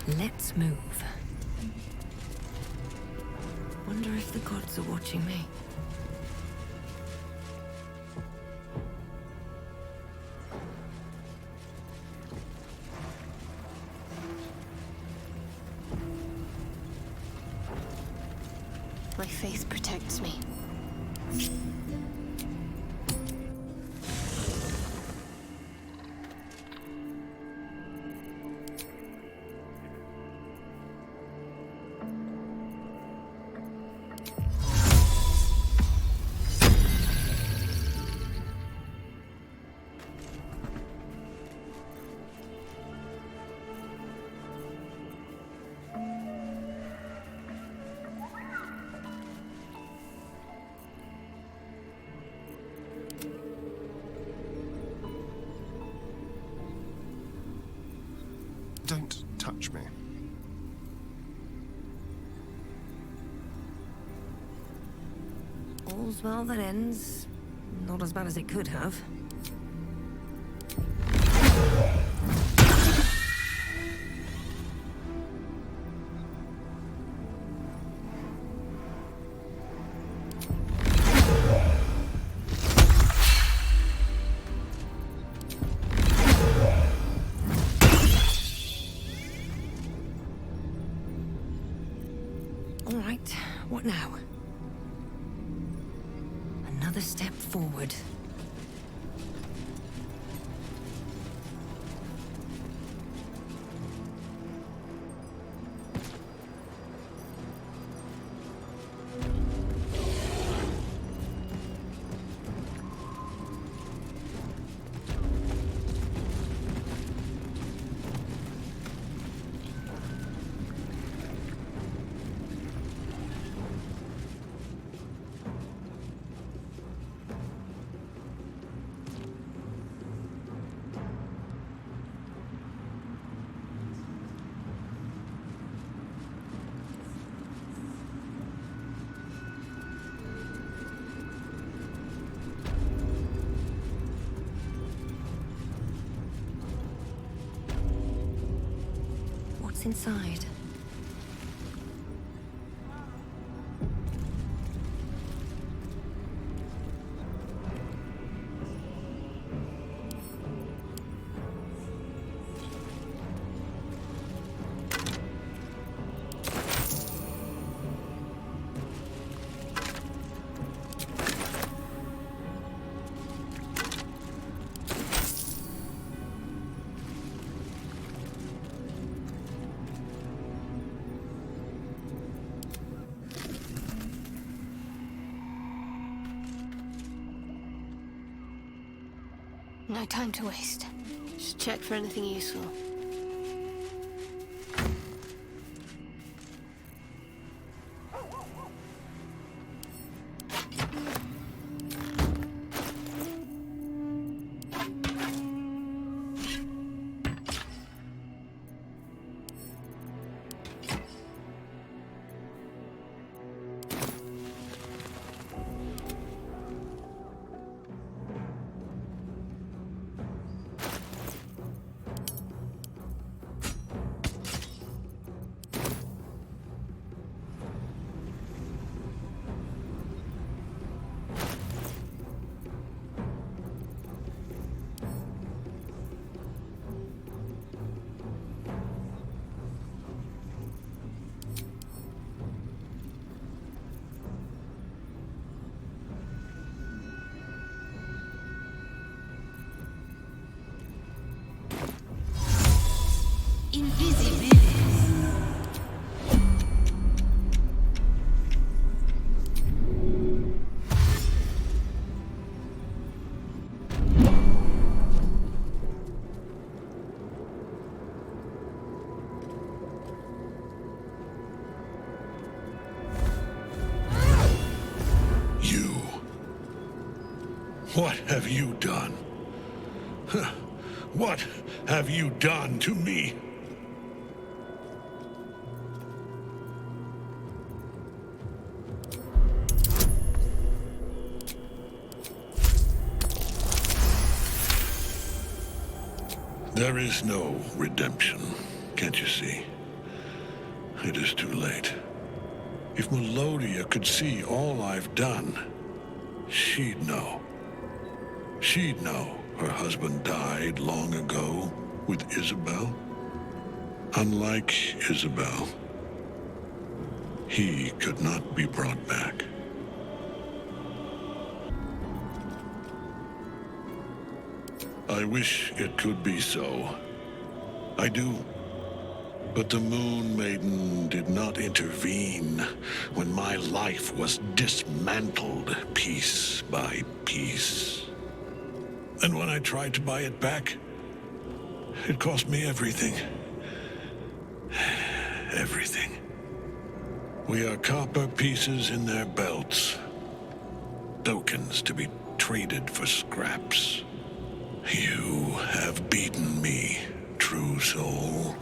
Let's move. Wonder if the gods are watching me. My faith protects me. Don't touch me. All's well that ends. Not as bad as it could have. All right, what now? Another step forward. What's inside? No time to waste. Just check for anything useful. What have you done? Huh. What have you done to me? There is no redemption, can't you see? it is too late. If Melodia could see all I've done, she'd know. She'd know her husband died long ago with Isabel. Unlike Isabel, he could not be brought back. I wish it could be so. I do. But the Moon Maiden did not intervene when my life was dismantled piece by piece. And when I tried to buy it back, it cost me everything. Everything. We are copper pieces in their belts. Tokens to be traded for scraps. You have beaten me, true soul.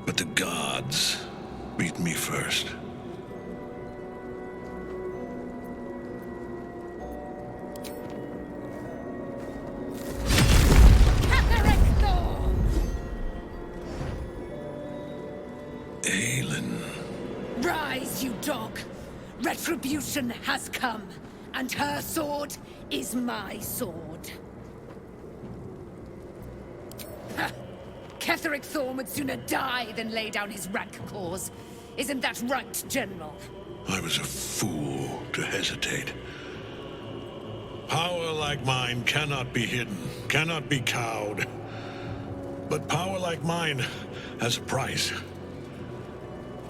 But the gods beat me first. Aelin. Rise, you dog! Retribution has come, and her sword is my sword. Ha! Ketheric Thorn would sooner die than lay down his rank cause. Isn't that right, General? I was a fool to hesitate. Power like mine cannot be hidden, cannot be cowed. But power like mine has a price.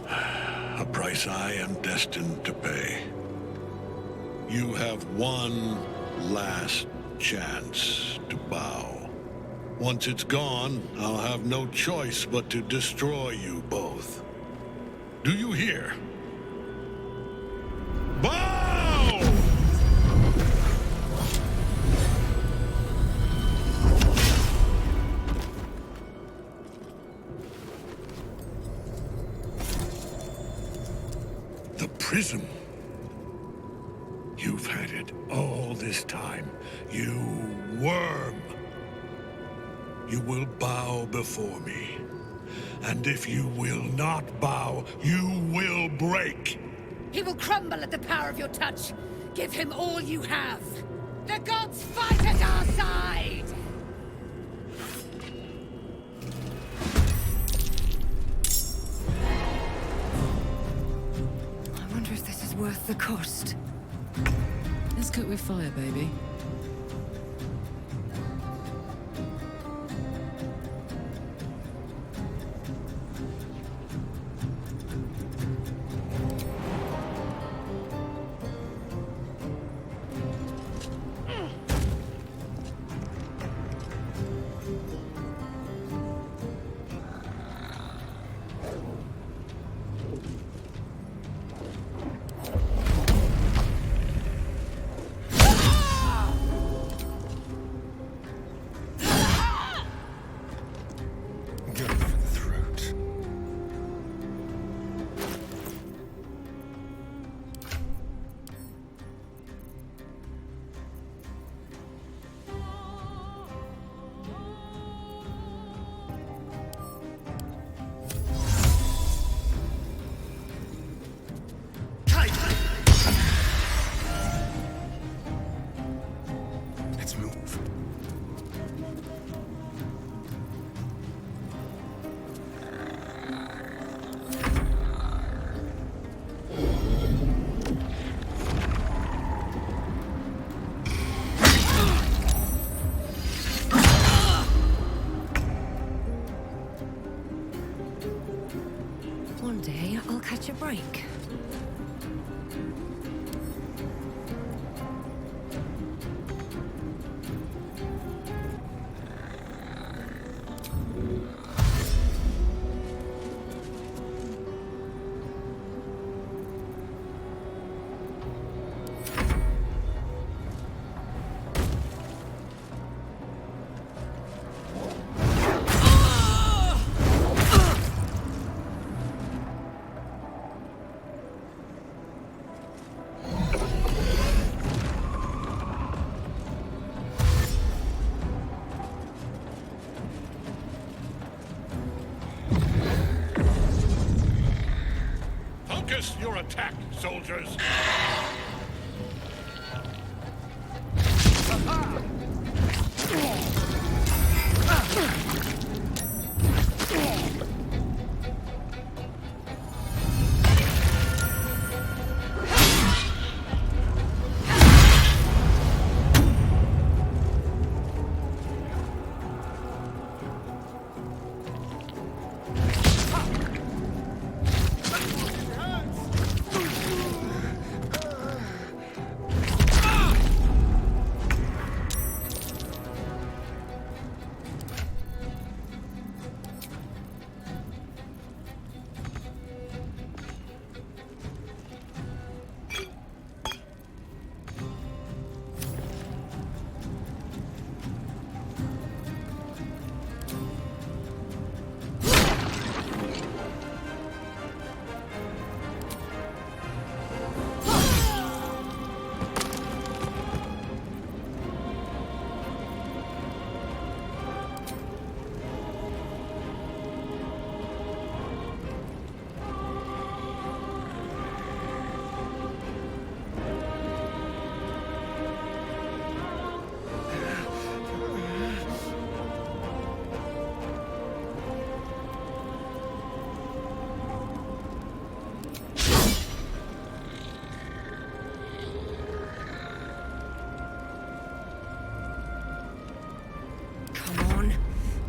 A price I am destined to pay. You have one last chance to bow. Once it's gone, I'll have no choice but to destroy you both. Do you hear? Bow! The prism. You've had it all this time, you worm. You will bow before me. And if you will not bow, you will break. He will crumble at the power of your touch. Give him all you have. The gods fight at our side! I wonder if this is worth the cost. Let's cook with fire, baby. One day, I'll catch a break. Focus your attack, soldiers! Come on.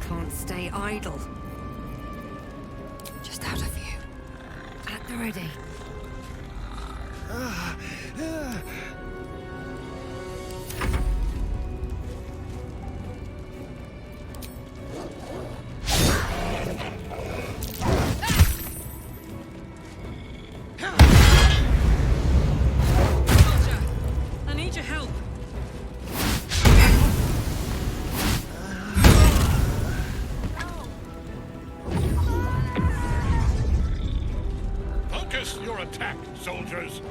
Can't stay idle. Just out of view. At the ready. I need your help. Focus your attack, soldiers!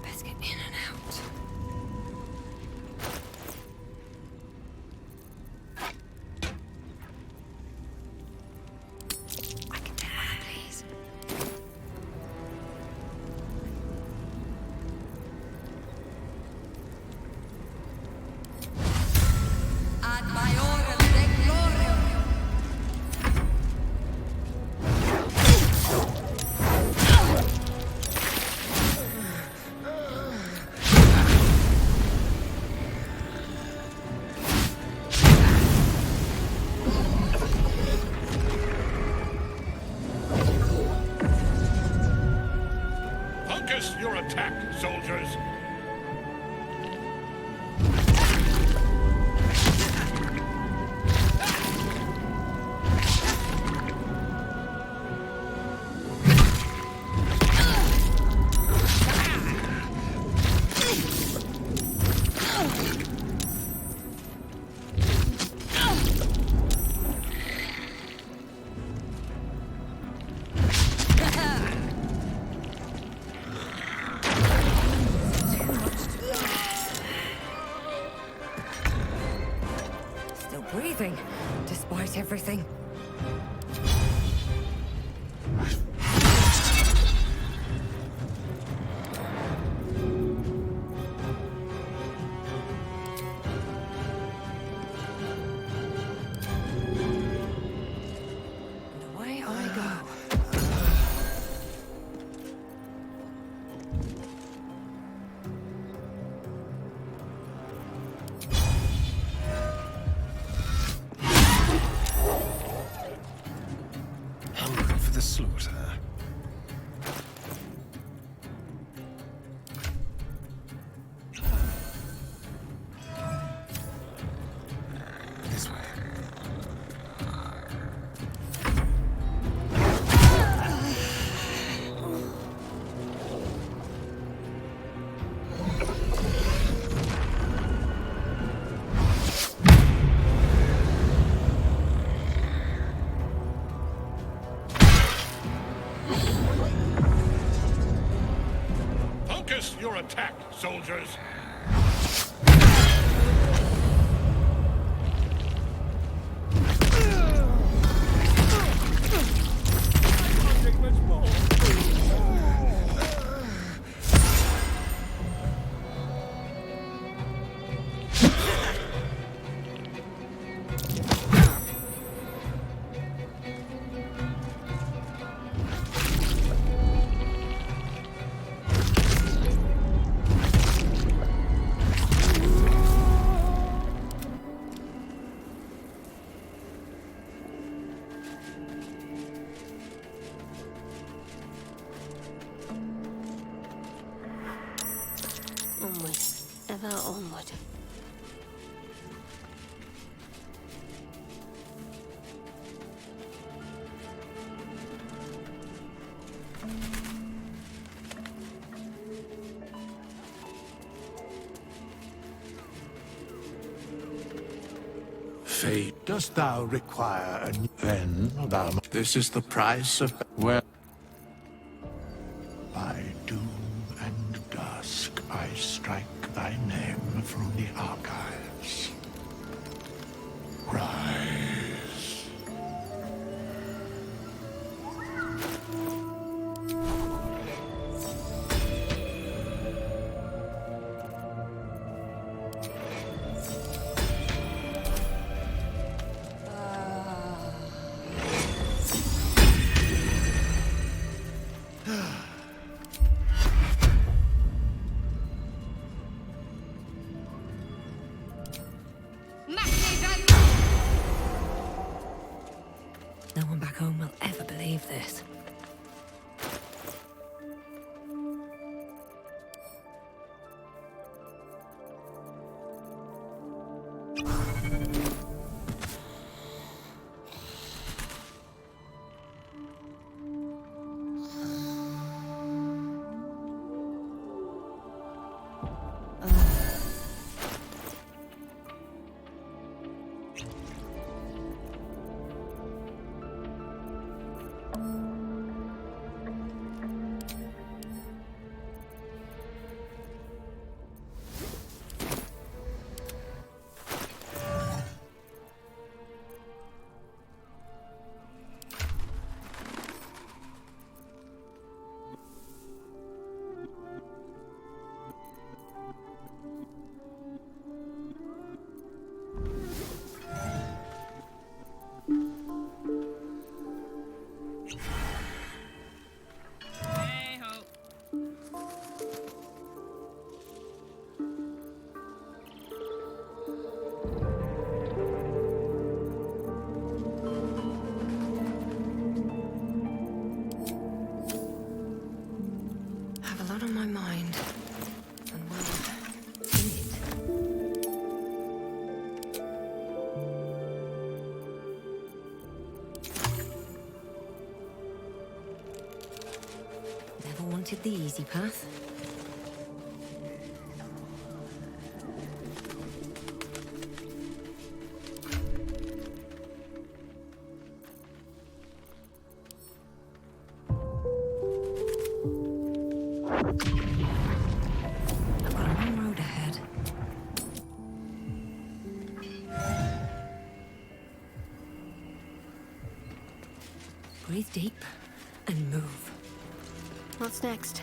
Best get in and out. I can take one, please. Ad maiorem de gloriam. Focus your attack, soldiers! Still breathing, despite everything. And away I go. Focus your attack, soldiers! Onward. Ever onward. Fate, dost thou require a then thou? This is the price of well. By doom and dusk, I strike thy name from the archives. Rise. No one back home will ever believe this. Hey ho. I have a lot on my mind. And well, in it. Never wanted the easy path. I've got a long road ahead. Breathe deep and move. What's next?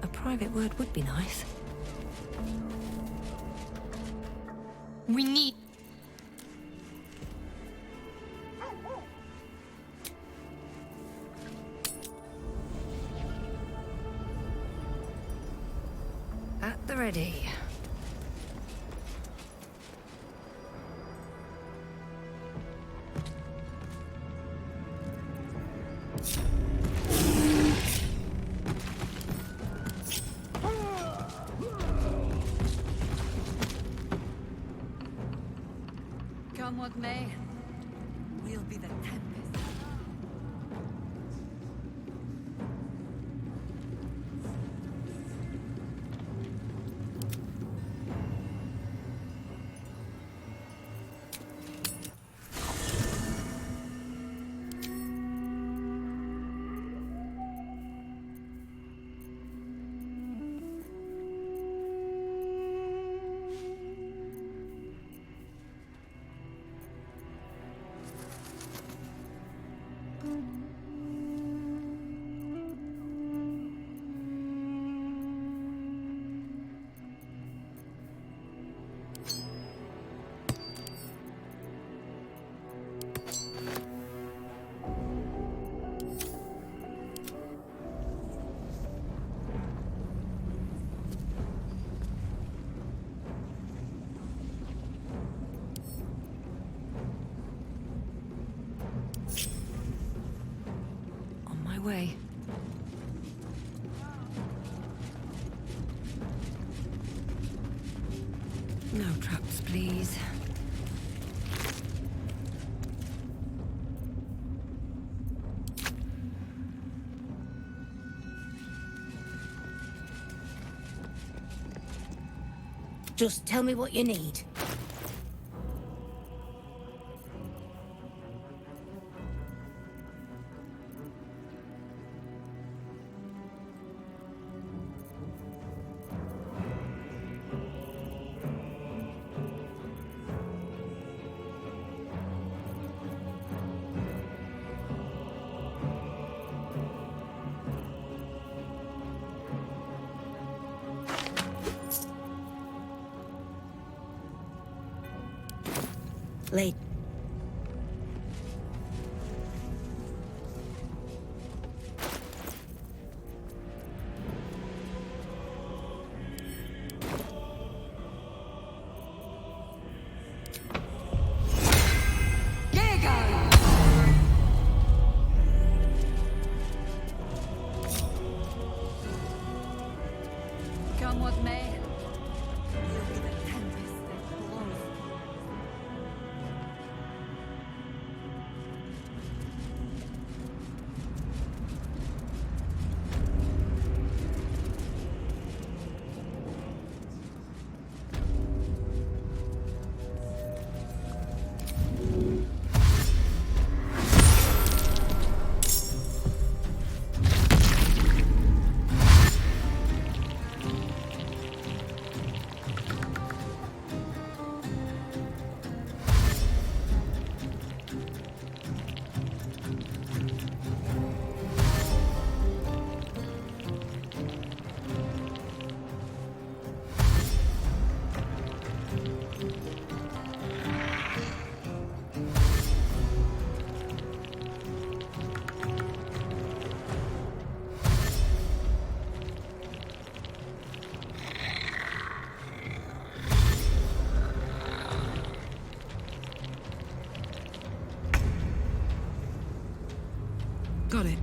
A private word would be nice. We need... At the ready. Come what may, we'll be the tempest. way. No traps, please. Just tell me what you need. Late. Come what may. Got it.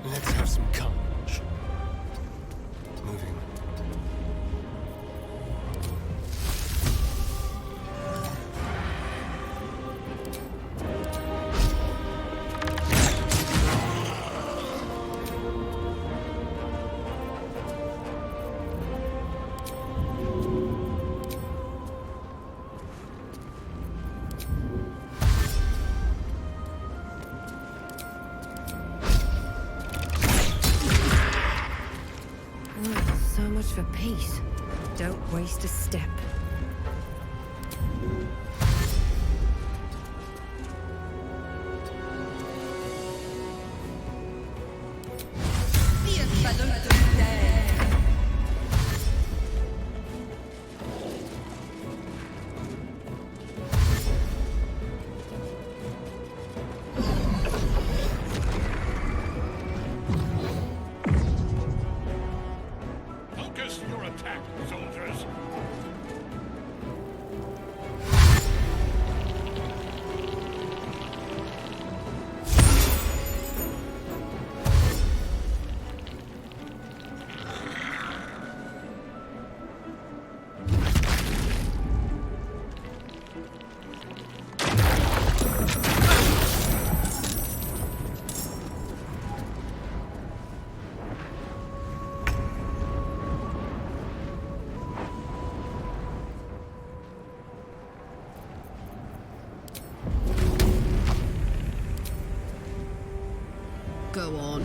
Let's have some courage. Moving. Well, so much for peace. Don't waste a step. Focus your attack, soldiers. Go on.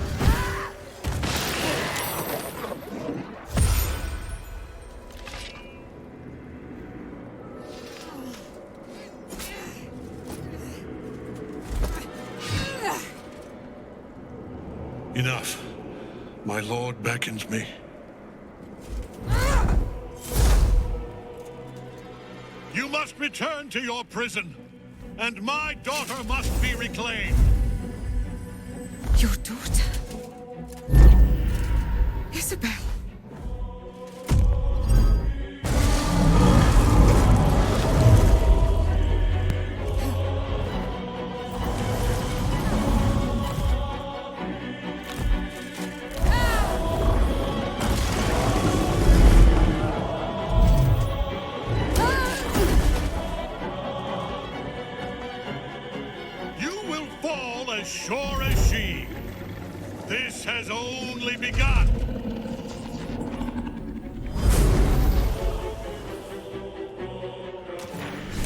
Enough. My lord beckons me. You must return to your prison, and my daughter must be reclaimed. Your daughter? Isabel. You will fall as sure as she. This has only begun.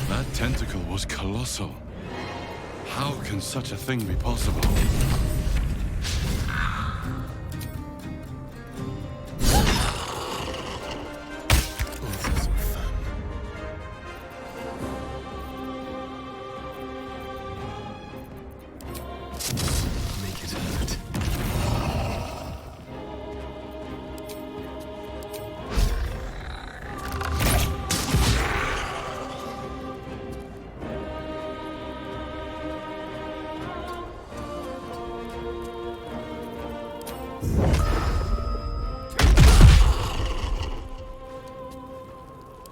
That tentacle was colossal. How can such a thing be possible? Let's have some fun. Make it hurt.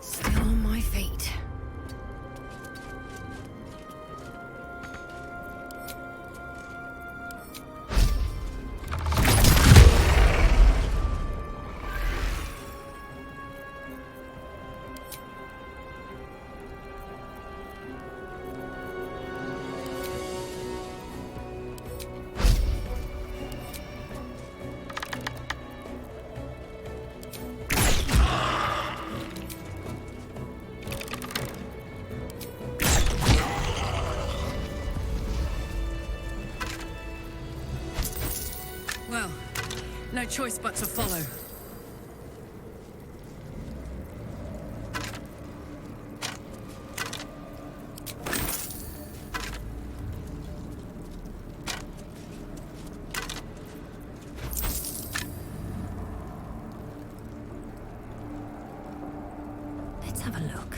Still on my feet. Well, no choice but to follow. Let's have a look.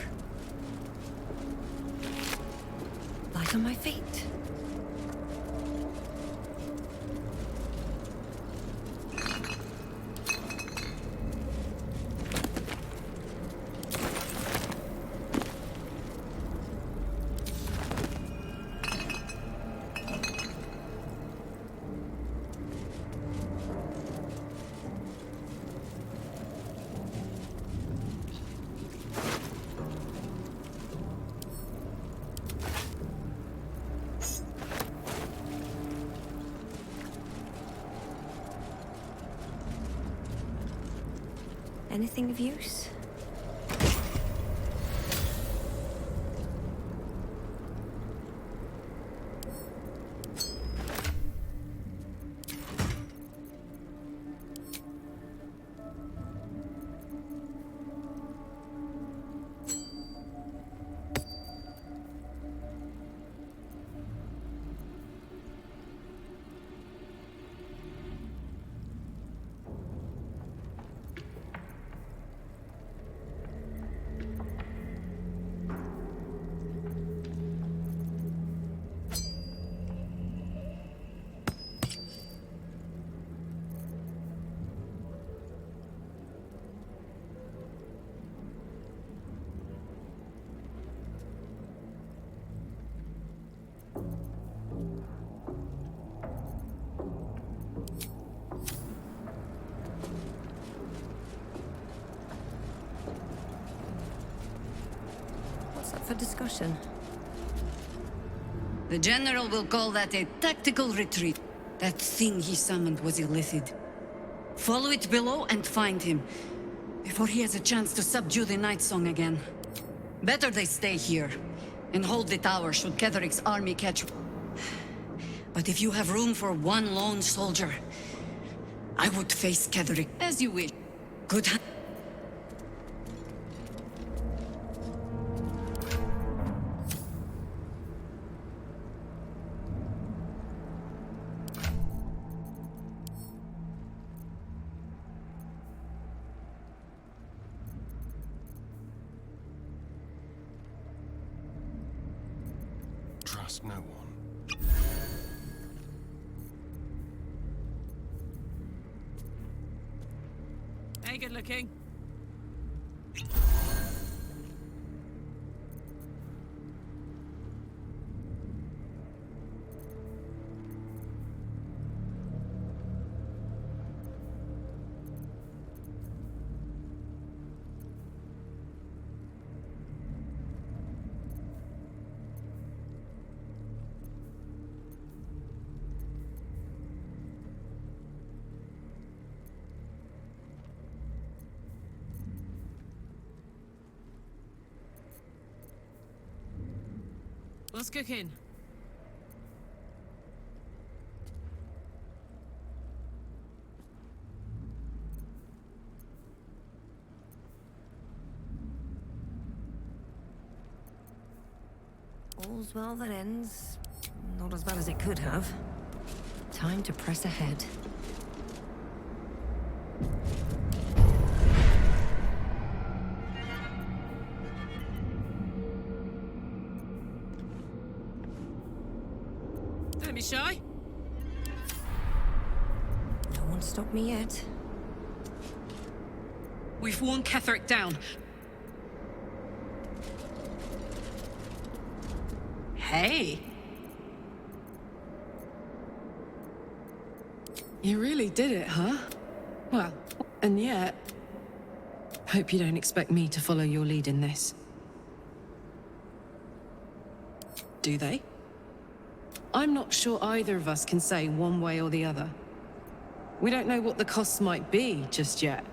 Light on my feet. Anything of use? What's up for discussion? The General will call that a tactical retreat. That thing he summoned was illithid. Follow it below and find him, before he has a chance to subdue the Night Song again. Better they stay here, and hold the tower should Ketheric's army catch... But if you have room for one lone soldier, I would face Ketheric as you wish. Good hand. trust no one. Hey, good looking. What's cooking? All's well that ends. Not as bad as it could have. Time to press ahead. Don't be shy. No one stopped me yet. We've worn Ketherick down. Hey! You really did it, huh? Well, and yet... Hope you don't expect me to follow your lead in this. Do they? I'm not sure either of us can say one way or the other. We don't know what the costs might be just yet.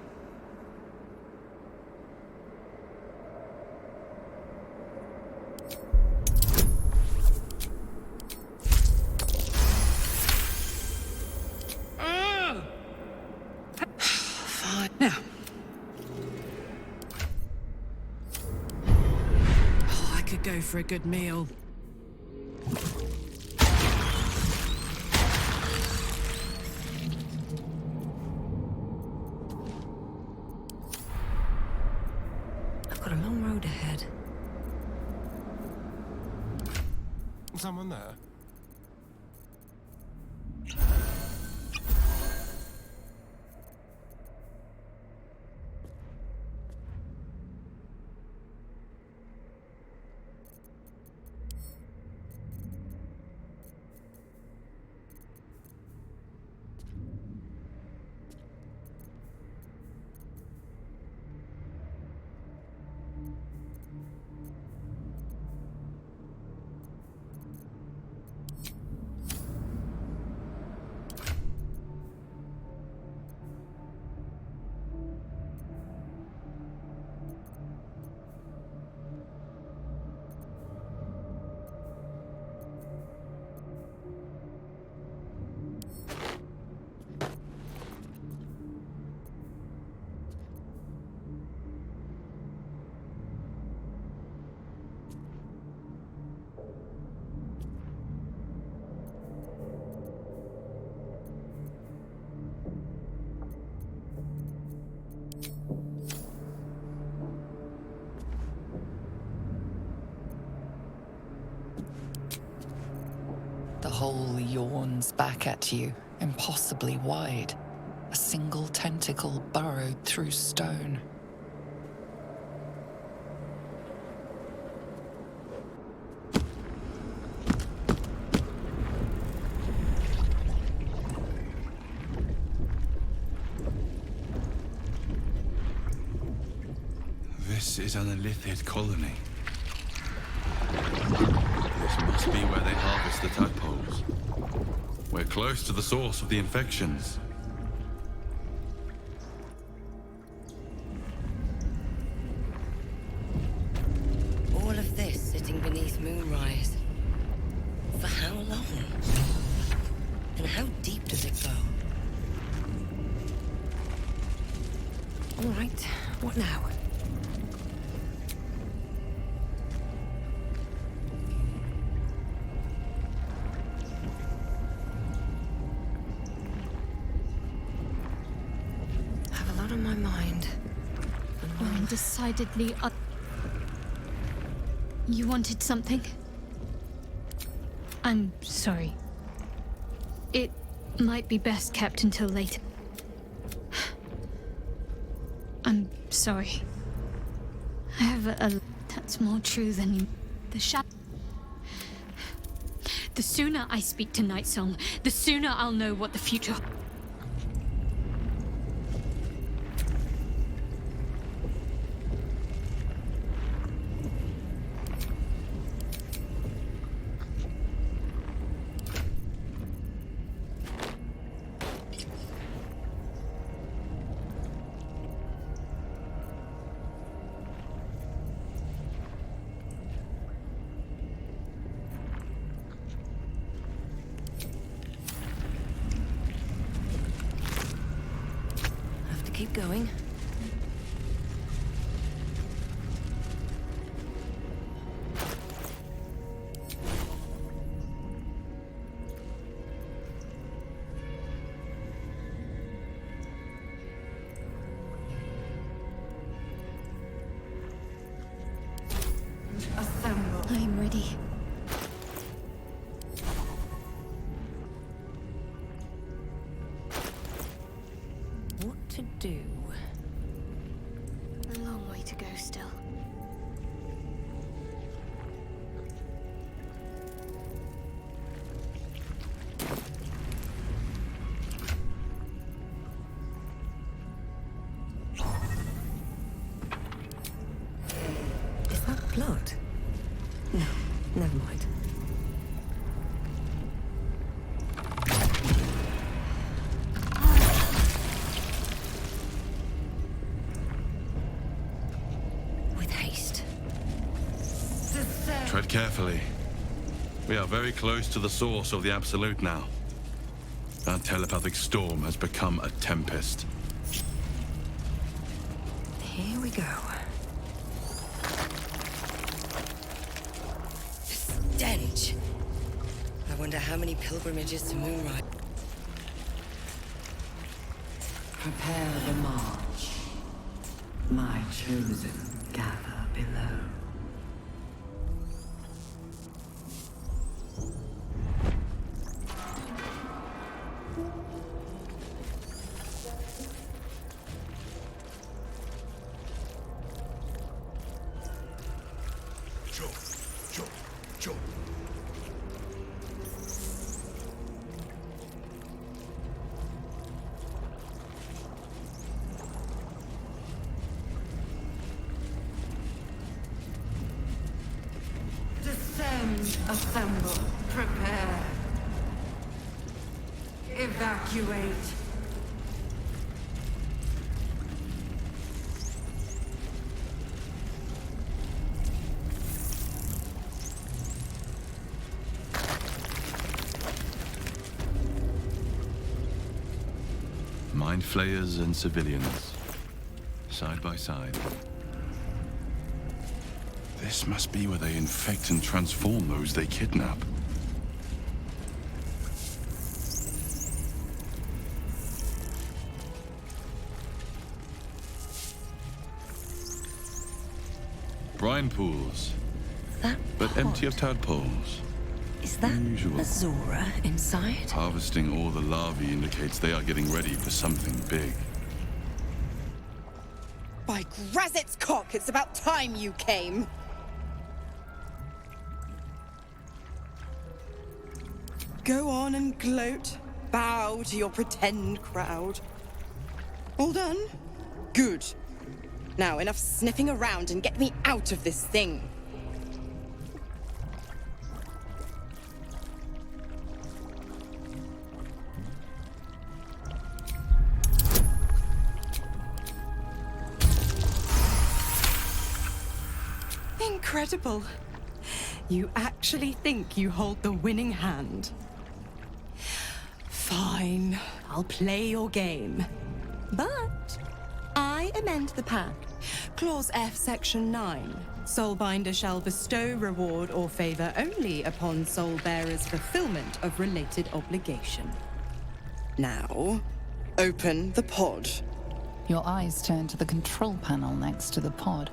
Fine. Now. Oh, I could go for a good meal. I've got a long road ahead. Someone there? The hole yawns back at you, impossibly wide. A single tentacle burrowed through stone. This is an Illithid colony. This must be where they harvest the tadpoles. We're close to the source of the infections. All of this sitting beneath moonrise. For how long? And how deep does it go? All right, what now? On my mind. I'm decidedly You wanted something? I'm sorry. It might be best kept until later. I'm sorry. I have a that's more true than you. The sooner I speak to Nightsong, the sooner I'll know what the future. Keep going. Assemble. I'm ready. What to do? A long way to go still. Is that blood? No, never mind. Tread carefully. We are very close to the source of the Absolute now. Our telepathic storm has become a tempest. Here we go. The stench! I wonder how many pilgrimages to Moonrise. Prepare the march. My chosen gather below. Assemble. Prepare. Evacuate. Mind flayers and civilians, side by side. This must be where they infect and transform those they kidnap. Brine pools, but empty of tadpoles. Is that Unusual. a Zora inside? Harvesting all the larvae indicates they are getting ready for something big. By Grazit's cock, it's about time you came! Go on and gloat. Bow to your pretend crowd. All done? Good. Now, enough sniffing around and get me out of this thing. Incredible. You actually think you hold the winning hand. Fine, I'll play your game. But I amend the pact. Clause F, Section 9. Soulbinder shall bestow reward or favor only upon soul bearers' fulfillment of related obligation. Now, open the pod. Your eyes turn to the control panel next to the pod.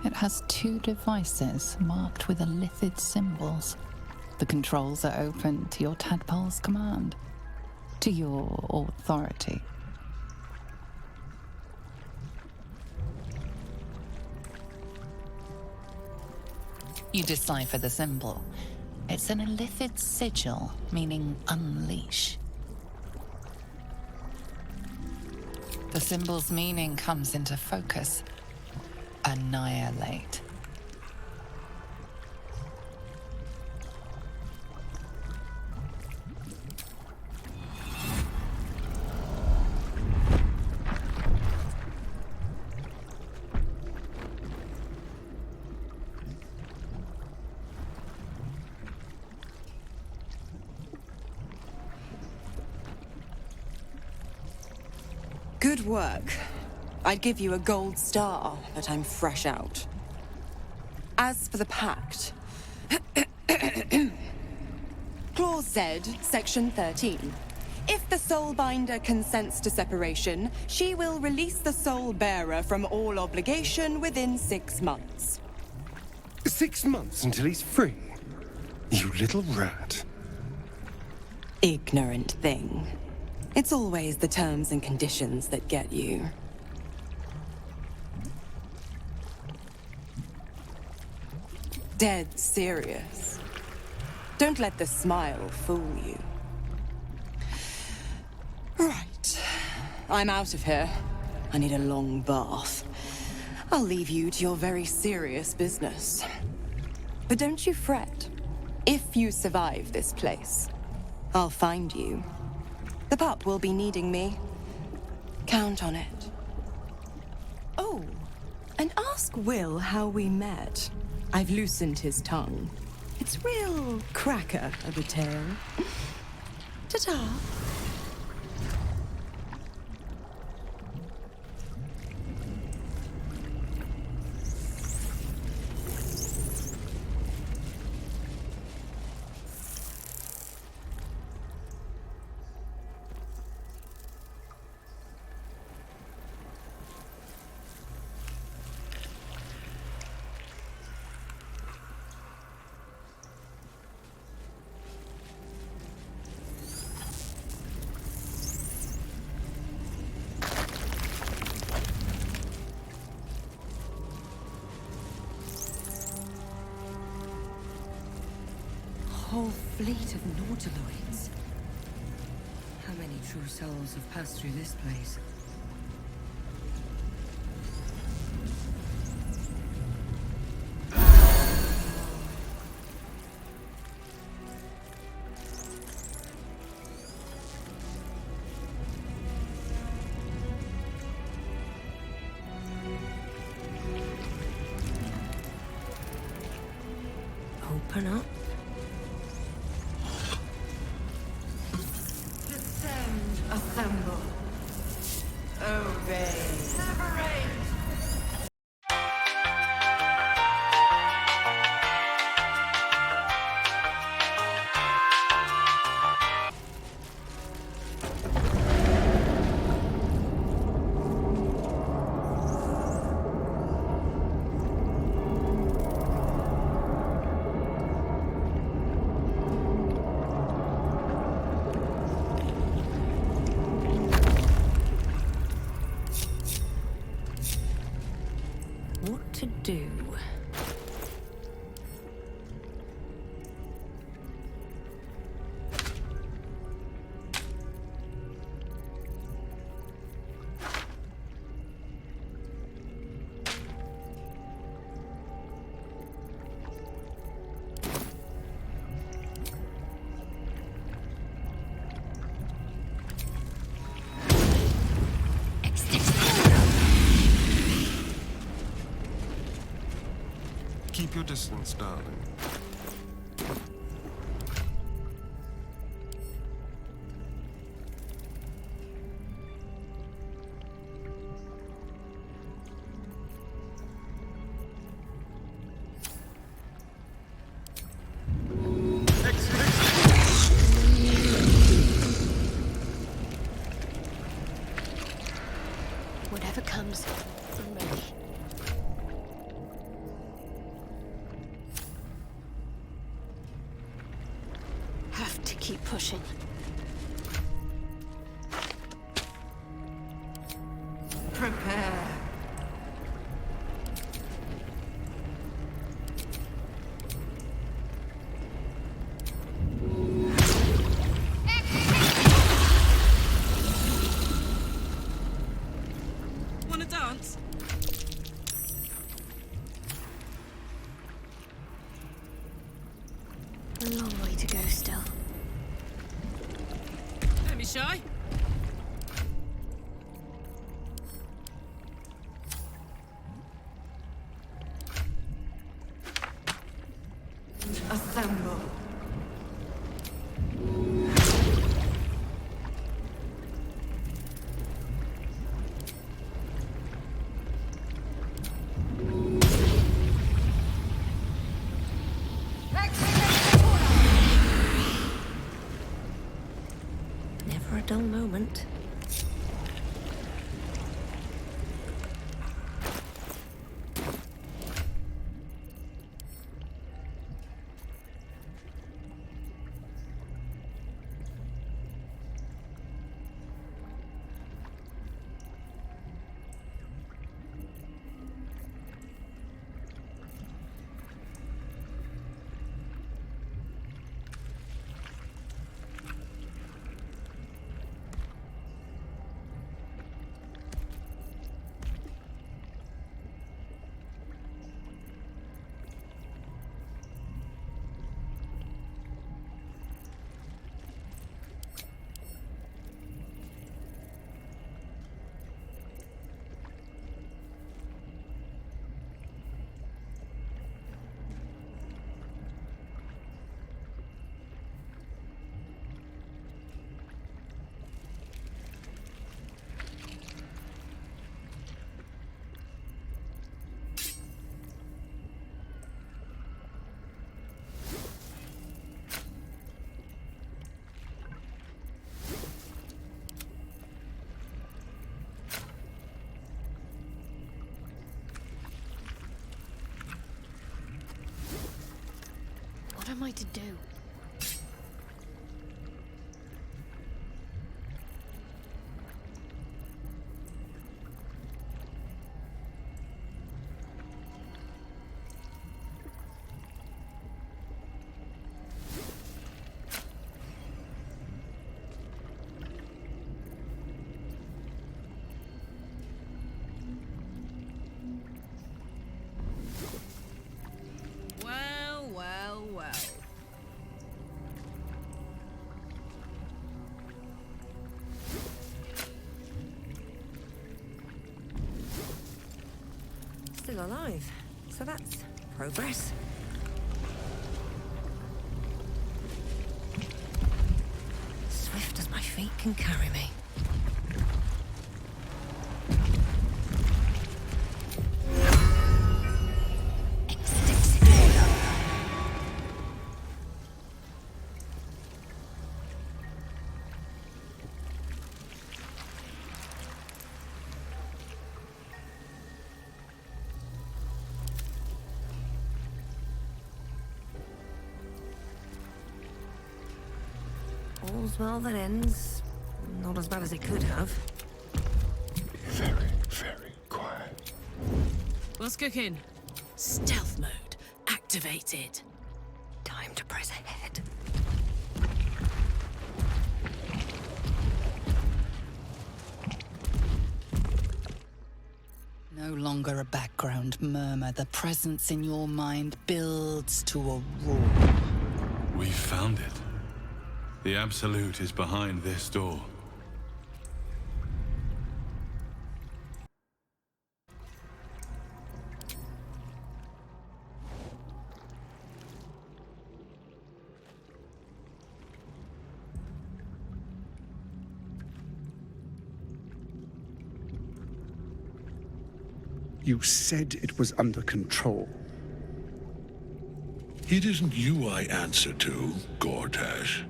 It has two devices marked with elithid symbols. The controls are open to your tadpole's command, to your authority. You decipher the symbol. It's an illithid sigil, meaning unleash. The symbol's meaning comes into focus. Annihilate. Good work. I'd give you a gold star, but I'm fresh out. As for the pact... Clause Z, Section 13. If the Soulbinder consents to separation, she will release the Soul Bearer from all obligation within 6 months. 6 months until he's free? You little rat. Ignorant thing. It's always the terms and conditions that get you. Dead serious. Don't let the smile fool you. Right. I'm out of here. I need a long bath. I'll leave you to your very serious business. But don't you fret. If you survive this place, I'll find you. The pup will be needing me. Count on it. Oh, and ask Will how we met. I've loosened his tongue. It's real cracker of a tale. Ta-ta. Whole fleet of nautiloids. How many true souls have passed through this place? Open up. Assemble. Obey. Separate. What to do? Keep your distance, darling. Whatever comes, I'm ready. pushing. Prepare. Wanna dance? A long way to go still. Don't be shy. Assemble. Never a dull moment. What am I to do? Well, well, well. Still alive, so that's progress. Swift as my feet can carry me. All's well that ends. Not as bad as it could have. Very, very quiet. What's cooking? Stealth mode activated. Time to press ahead. No longer a background murmur. The presence in your mind builds to a roar. We found it. The Absolute is behind this door. You said it was under control. It isn't you I answer to, Gortash.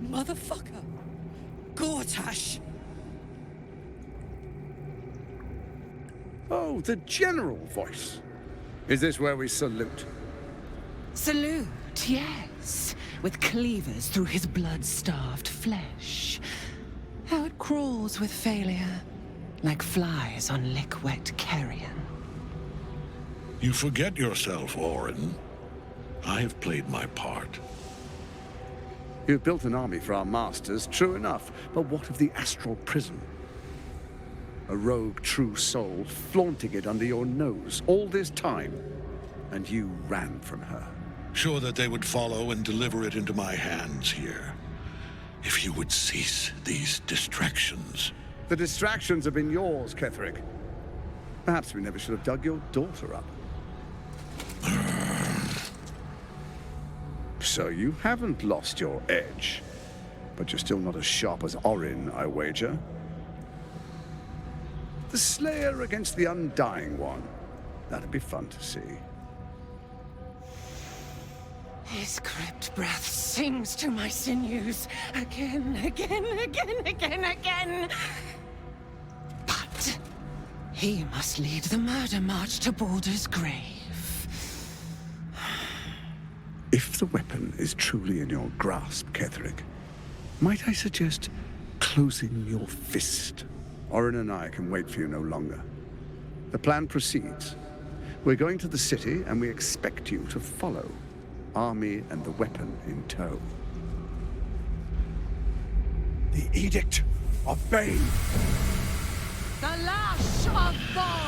Motherfucker! Gortash! Oh, the general voice. Is this where we salute? Salute, yes. with cleavers through his blood-starved flesh. How it crawls with failure, like flies on lick-wet carrion. You forget yourself, Orin. I have played my part. You've built an army for our masters, true enough, but what of the astral prison? A rogue true soul flaunting it under your nose all this time, and you ran from her. Sure that they would follow and deliver it into my hands here. If you would cease these distractions. The distractions have been yours, Ketherick. Perhaps we never should have dug your daughter up. So you haven't lost your edge, but you're still not as sharp as Orin, I wager. The Slayer against the Undying One. That'd be fun to see. His crypt breath sings to my sinews again, again. But he must lead the murder march to Baldur's grave. If the weapon is truly in your grasp, Ketherick, might I suggest closing your fist? Orin and I can wait for you no longer. The plan proceeds. We're going to the city, and we expect you to follow. Army and the weapon in tow. The Edict of Bane. The Lash of Thor!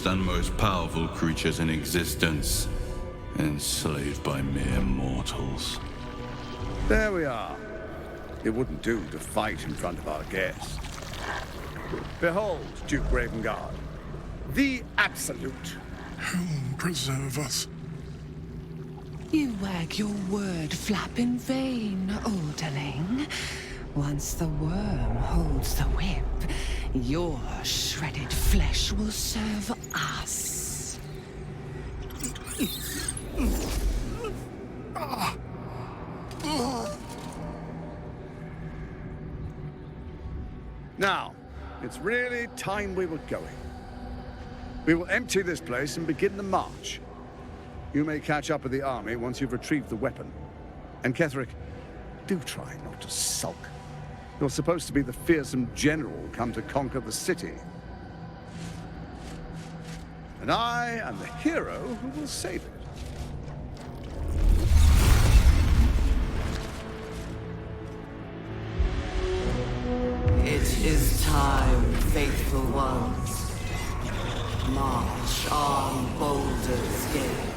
And most powerful creatures in existence, enslaved by mere mortals. There we are. It wouldn't do to fight in front of our guests. Behold, Duke Ravengard, the Absolute. Whom preserve us? You wag your word flap in vain, Alderling. Once the worm holds the whip, your shredded flesh will serve us. Now, it's really time we were going. We will empty this place and begin the march. You may catch up with the army once you've retrieved the weapon. And Ketherick, do try not to sulk. You're supposed to be the fearsome general come to conquer the city. And I am the hero who will save it. It is time, faithful ones. March on Baldurs Gate.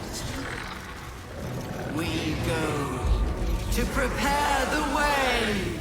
We go to prepare the way.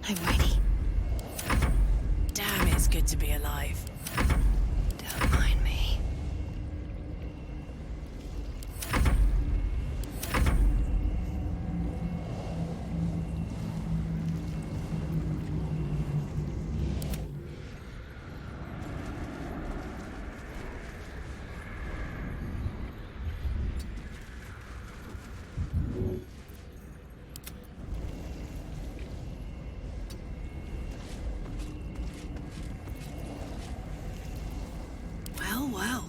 I'm ready. Damn, it's good to be alive. Don't mind me. Well, well.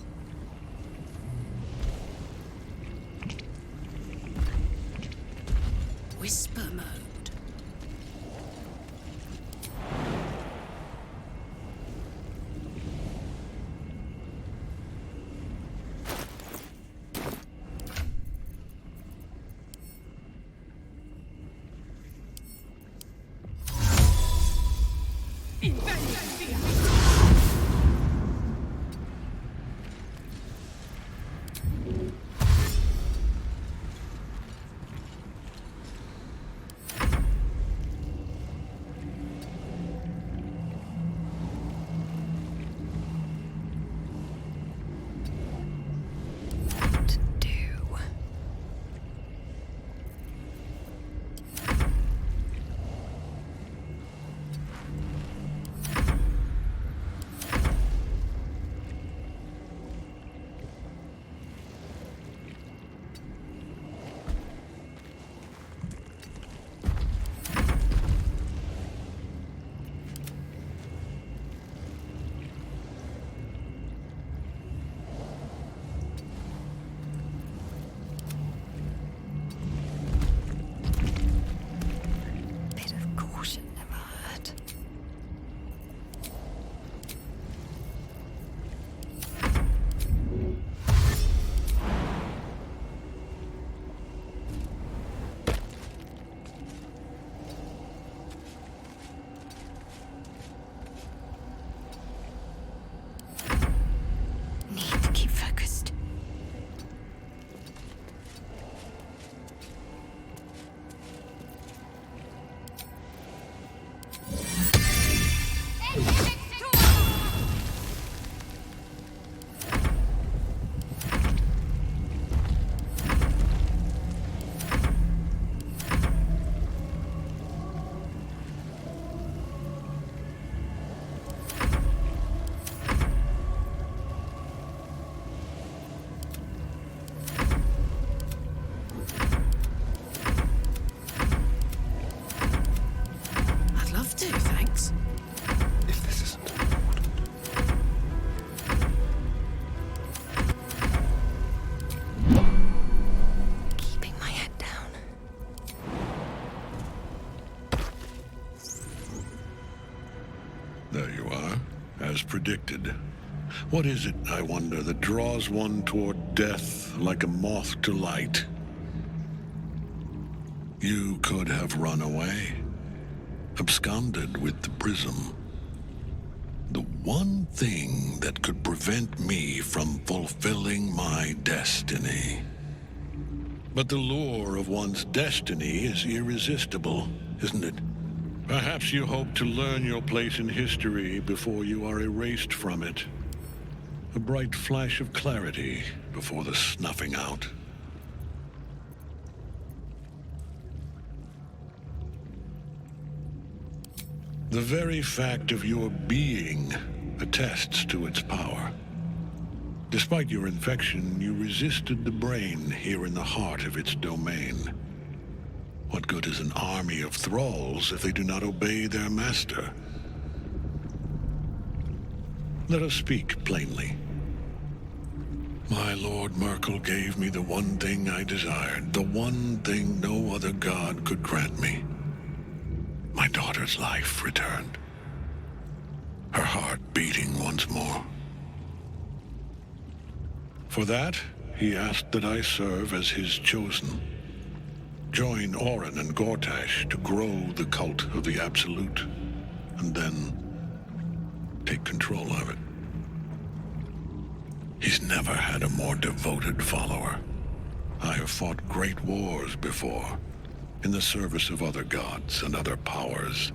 Whisper mode. Bit of caution never hurt. Need to keep focused. I'd love to, thanks. If this isn't Keeping my head down. There you are, as predicted. What is it, I wonder, that draws one toward death like a moth to light? You could have run away, absconded with the prism. The one thing that could prevent me from fulfilling my destiny. But the lure of one's destiny is irresistible, isn't it? Perhaps you hope to learn your place in history before you are erased from it. A bright flash of clarity before the snuffing out. The very fact of your being attests to its power. Despite your infection, you resisted the brain here in the heart of its domain. What good is an army of thralls if they do not obey their master? Let us speak plainly. My Lord Merkel gave me the one thing I desired, the one thing no other god could grant me. My daughter's life returned. Her heart beating once more. For that, he asked that I serve as his chosen. Join Orin and Gortash to grow the cult of the Absolute, and then take control of it. He's never had a more devoted follower. I have fought great wars before, in the service of other gods and other powers,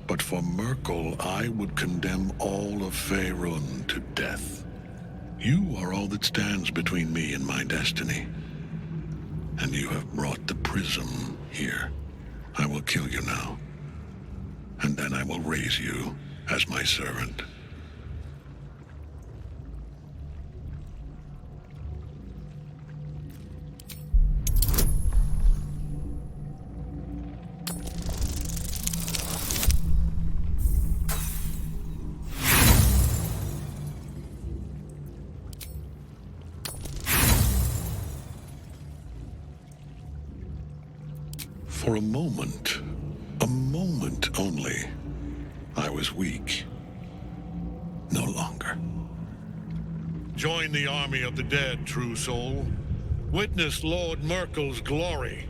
But for Merkel, I would condemn all of Faerun to death. You are all that stands between me and my destiny. And you have brought the prism here. I will kill you now. And then I will raise you as my servant. For a moment only, I was weak. No longer. Join the army of the dead, true soul. Witness Lord Merkel's glory.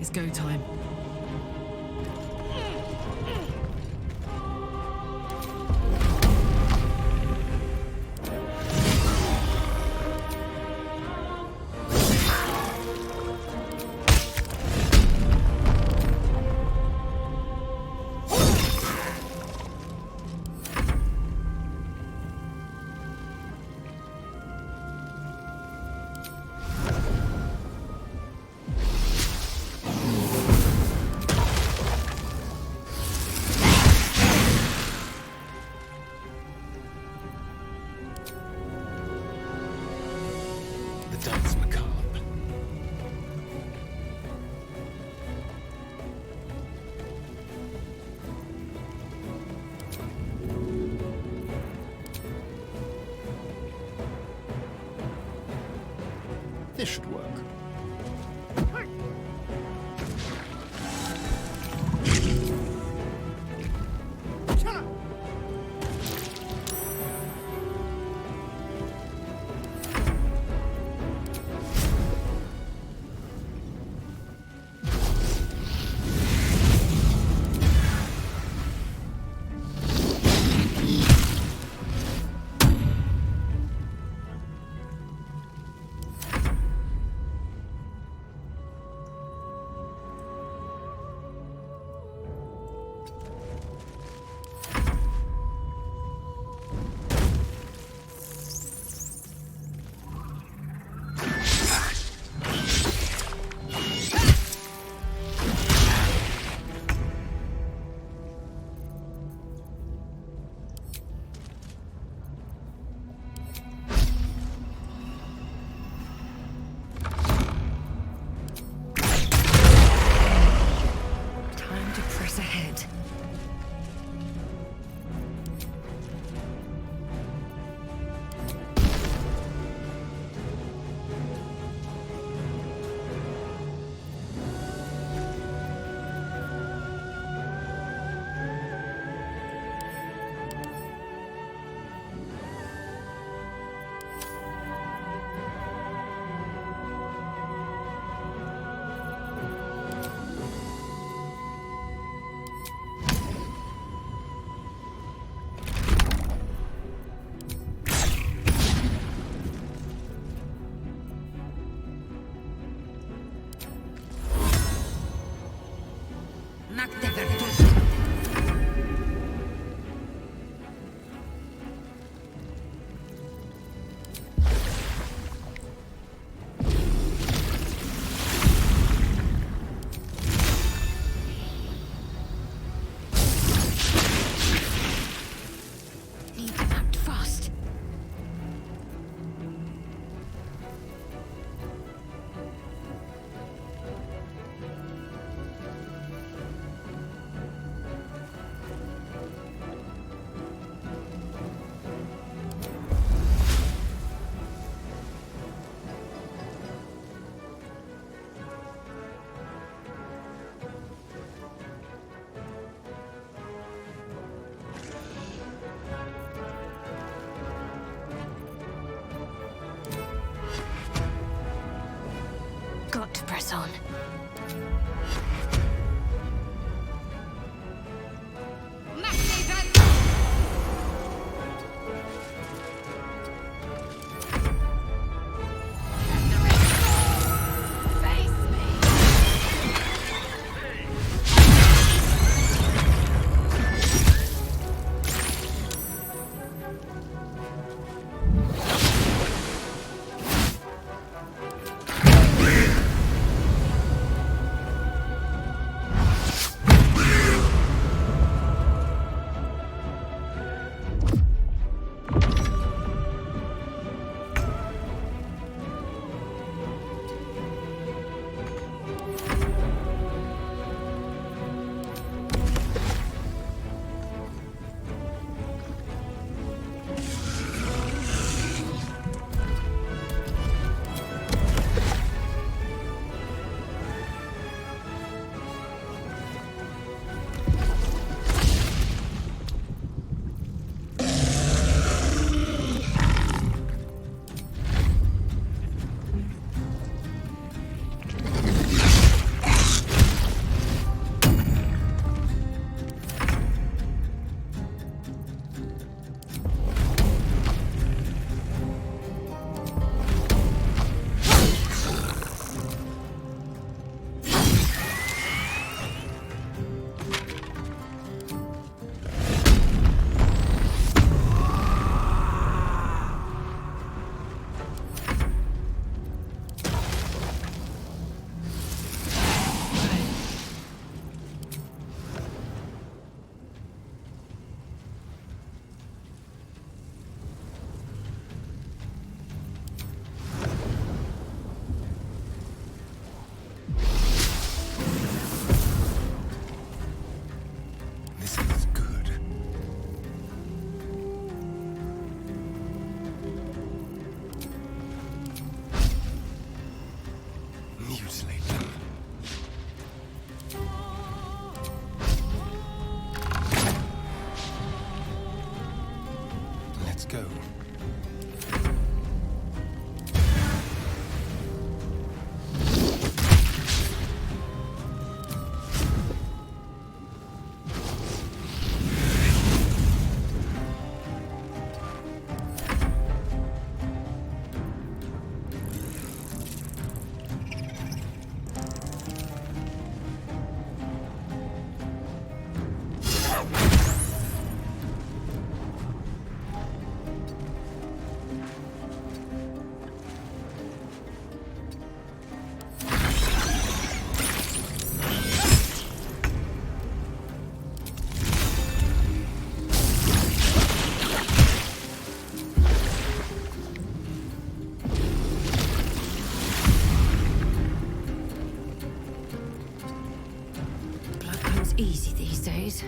It's go time. This should work. got to press on. Go. Easy these days.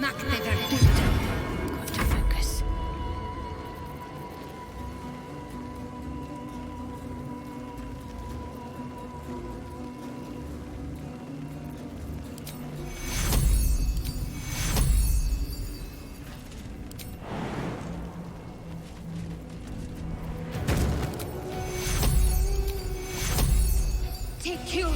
Got to focus. Take you.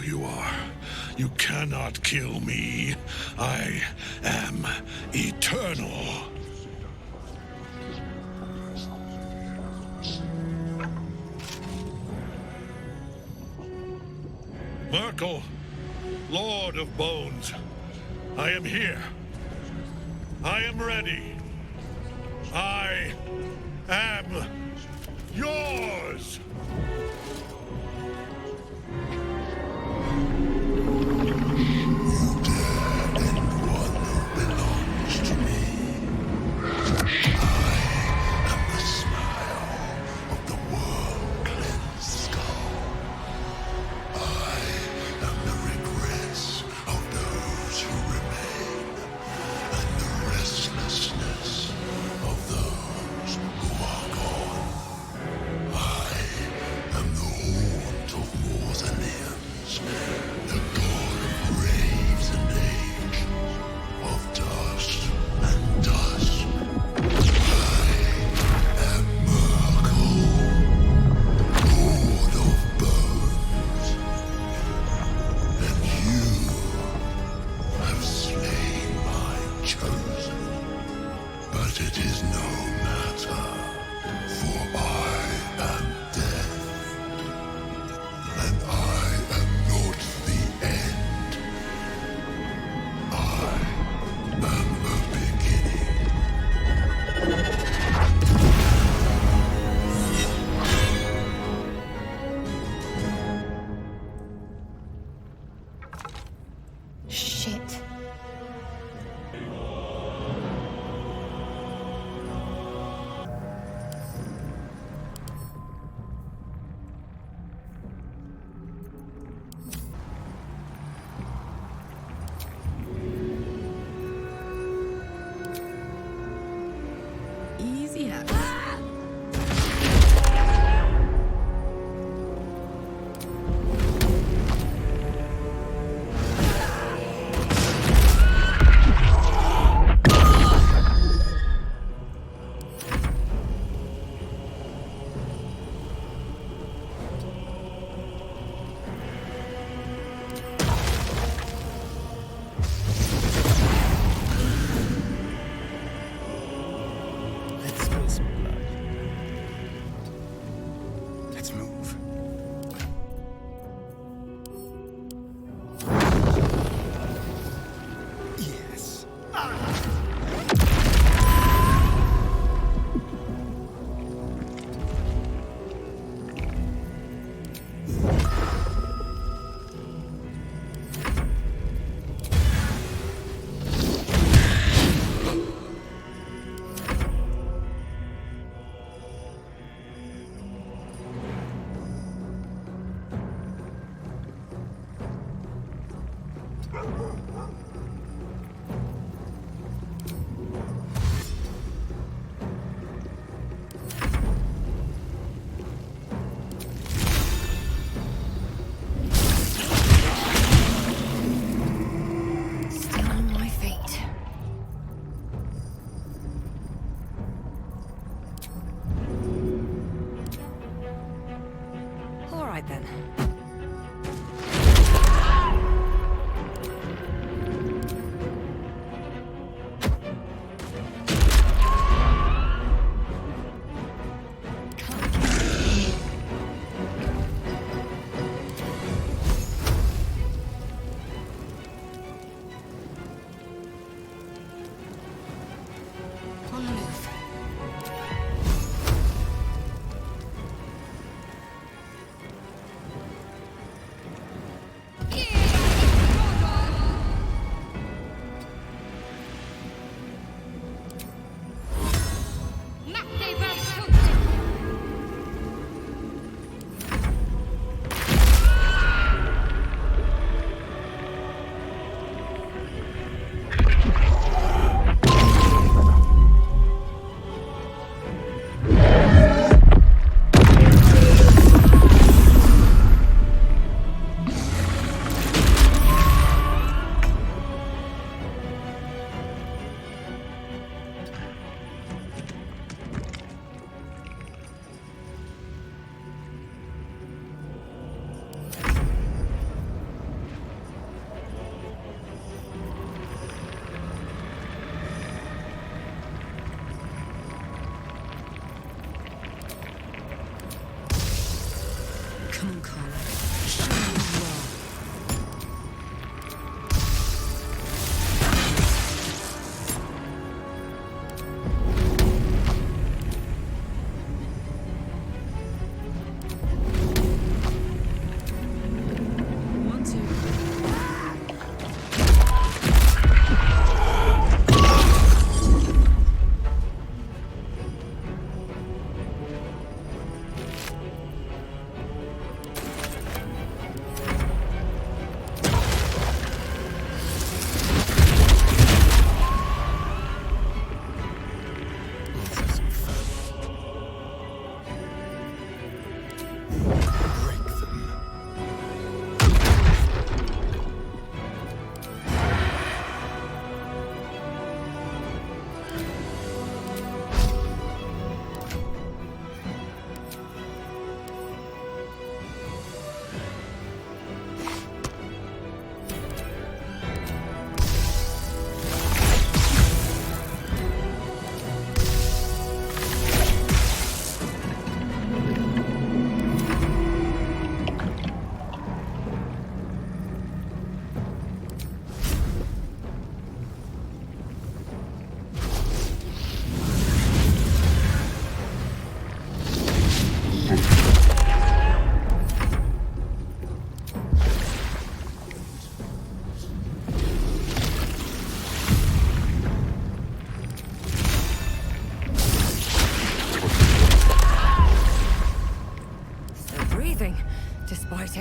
you are. You cannot kill me. I am eternal. Merkel, Lord of Bones, I am here. I am ready. I am yours!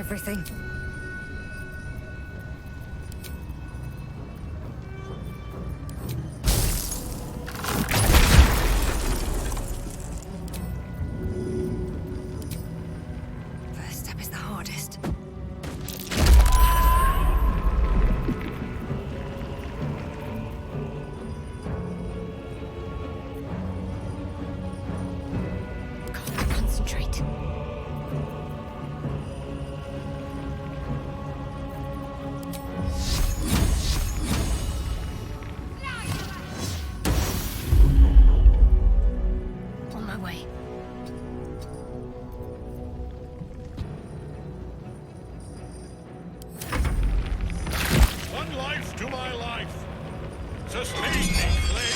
everything. First step is the hardest. Can't concentrate. On my way. One life to my life. Sustain me, Clay.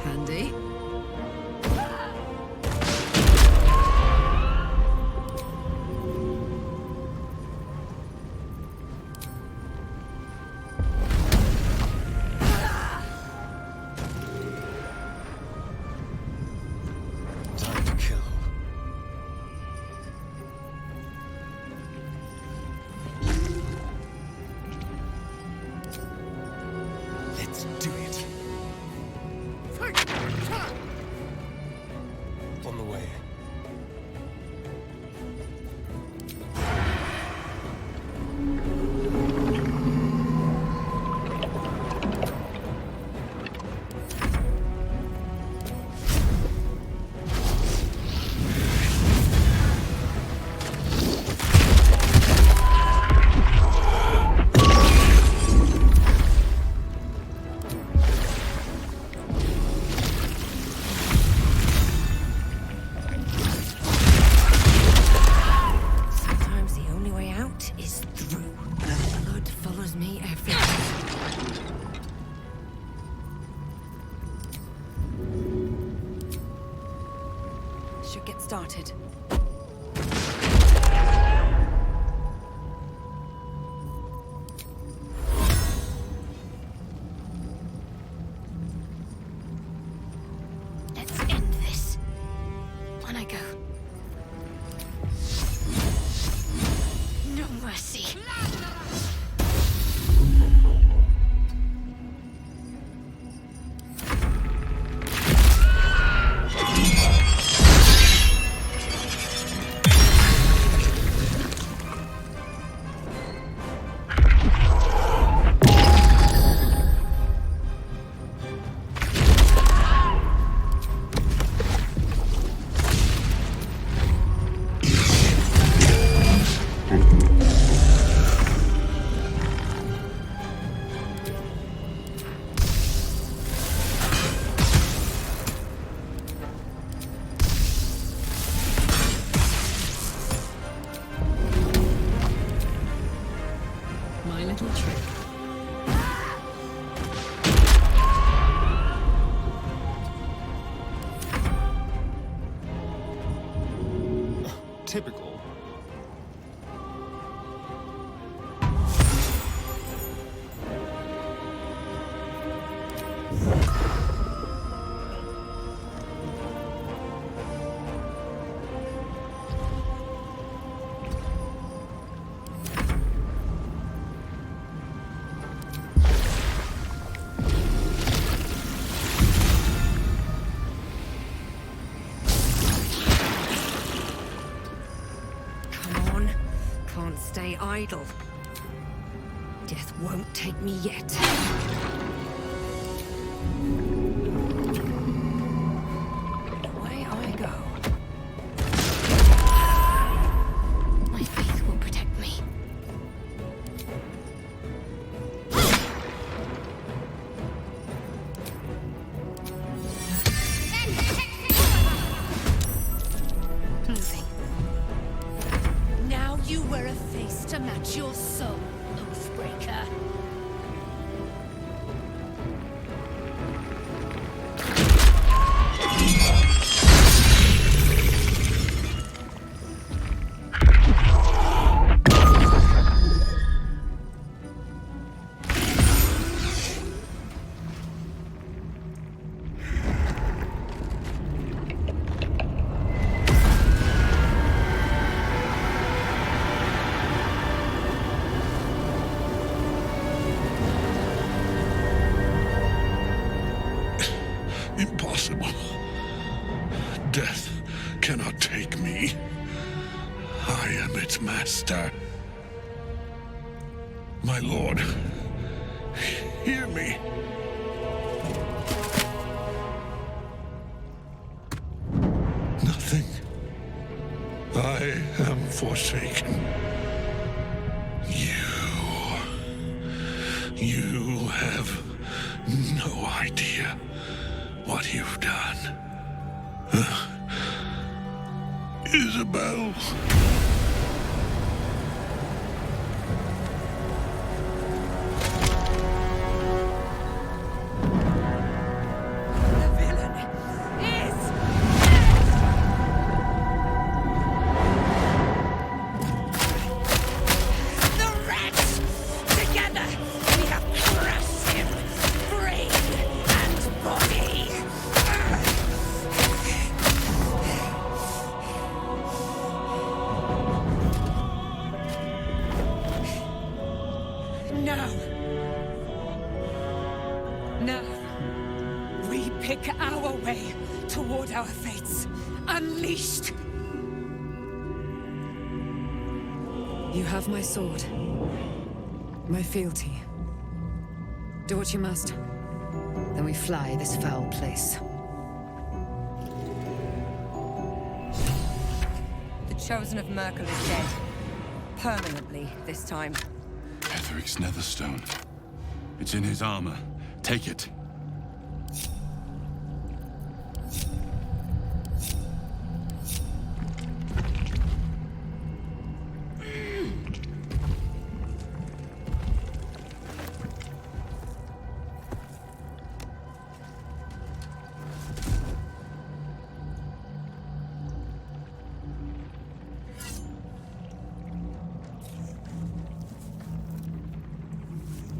Handy. Time to kill. Let's do it. On the way. Sometimes the only way out is through. Blood follows me everywhere. Should get started. Let's end this. On I go. No mercy. My little trick. Typical. Come on. Can't stay idle. Death won't take me yet. to match your soul, Oathbreaker. Impossible. Death cannot take me. I am its master. My lord, hear me. Nothing. I am forsaken. You have no idea what you've done. Isabel. The villain is the wretch! Together, we have crushed him, brain and body. Now, we pick our way toward our fates, unleashed. You have my sword. My fealty. Do what you must. Then we fly this foul place. The Chosen of Merkel is dead. Permanently, this time. Ketheric's Netherstone. It's in his armor. Take it.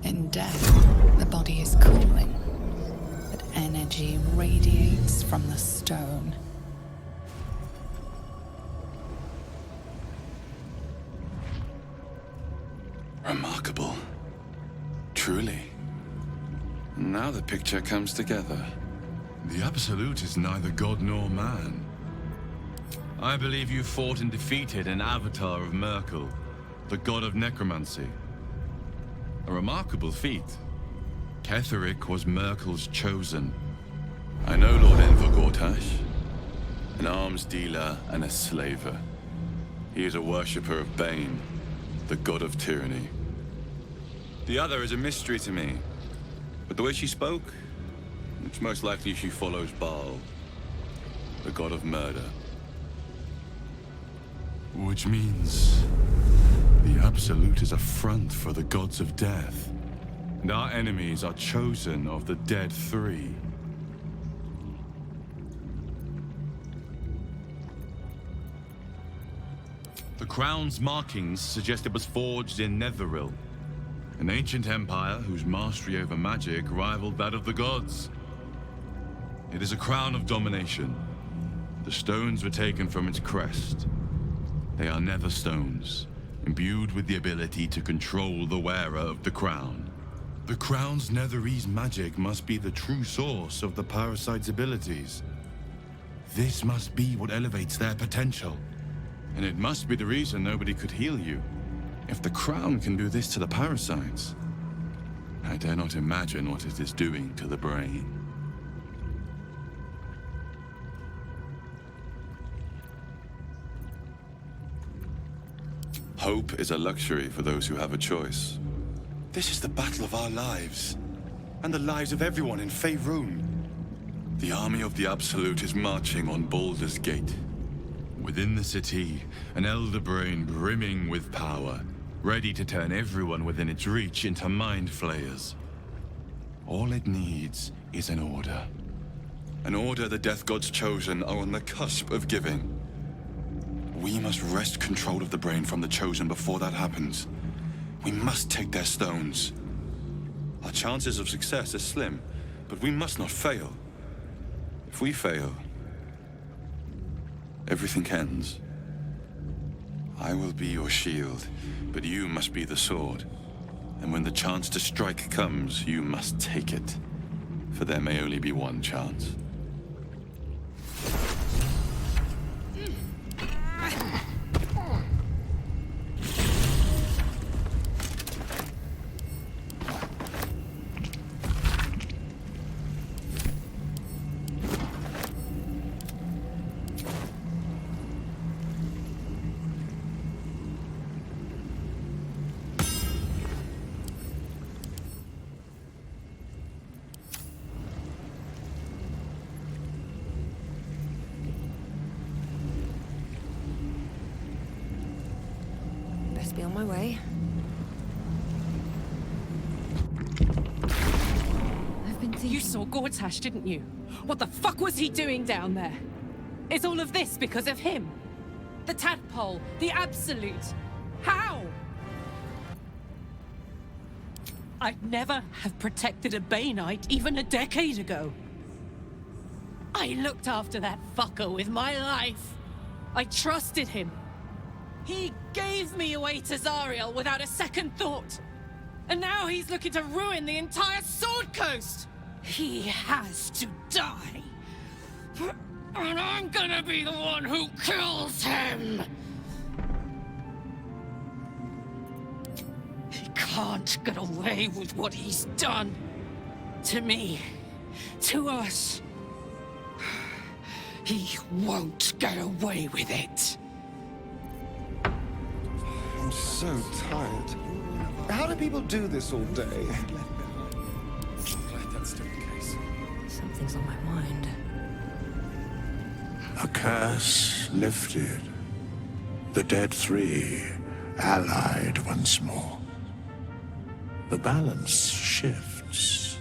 In death, the body is cooling, but energy radiates from the stone. Remarkable. Truly. Now the picture comes together. The Absolute is neither god nor man. I believe you fought and defeated an avatar of Merkel, the god of necromancy. A remarkable feat. Ketheric was Merkel's chosen. I know Lord Envergortash, an arms dealer and a slaver. He is a worshipper of Bane, the god of tyranny. The other is a mystery to me, but the way she spoke, it's most likely she follows Baal, the god of murder. Which means the Absolute is a front for the gods of death, and our enemies are chosen of the dead three. The crown's markings suggest it was forged in Netheril, an ancient empire whose mastery over magic rivaled that of the gods. It is a crown of domination. The stones were taken from its crest. They are nether stones, imbued with the ability to control the wearer of the crown. The crown's netherese magic must be the true source of the parasite's abilities. This must be what elevates their potential. And it must be the reason nobody could heal you. If the crown can do this to the parasites, I dare not imagine what it is doing to the brain. Hope is a luxury for those who have a choice. This is the battle of our lives, and the lives of everyone in Faerun. The army of the Absolute is marching on Baldurs Gate. Within the city, an elder brain brimming with power, ready to turn everyone within its reach into mind flayers. All it needs is an order. An order the Death God's chosen are on the cusp of giving. We must wrest control of the brain from the chosen before that happens. We must take their stones. Our chances of success are slim, but we must not fail. If we fail, everything ends. I will be your shield, but you must be the sword. And when the chance to strike comes, you must take it. For there may only be one chance. Best be on my way. I've been thinking... You saw Gortash, didn't you? What the fuck was he doing down there? Is all of this because of him? The tadpole, the absolute. How? I'd never have protected a Bay Knight even a decade ago. I looked after that fucker with my life. I trusted him. He gave me away to Zariel without a second thought. And now he's looking to ruin the entire Sword Coast. He has to die. And I'm gonna be the one who kills him. He can't get away with what he's done. To me. To us. He won't get away with it. I'm so tired. How do people do this all day? Glad that's still the case. Something's on my mind. A curse lifted. The dead three allied once more. The balance shifts.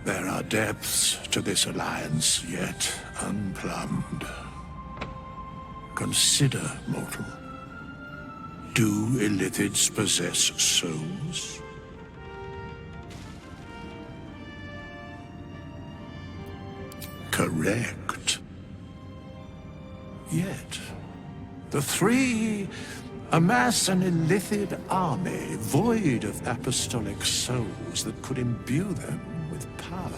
There are depths to this alliance yet unplumbed. Consider, mortal. Do Illithids possess souls? Correct. Yet, the three amass an Illithid army void of apostolic souls that could imbue them with power.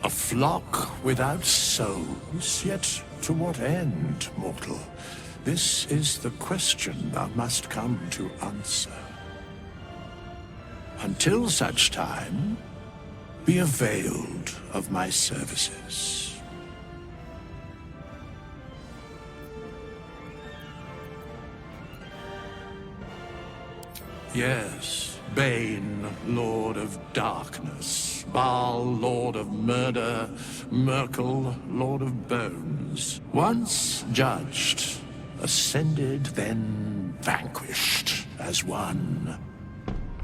A flock without souls, yet to what end, mortal? This is the question thou must come to answer. Until such time, be availed of my services. Yes, Bane, Lord of Darkness, Baal, Lord of Murder, Merkel, Lord of Bones. Once judged, ascended, then vanquished as one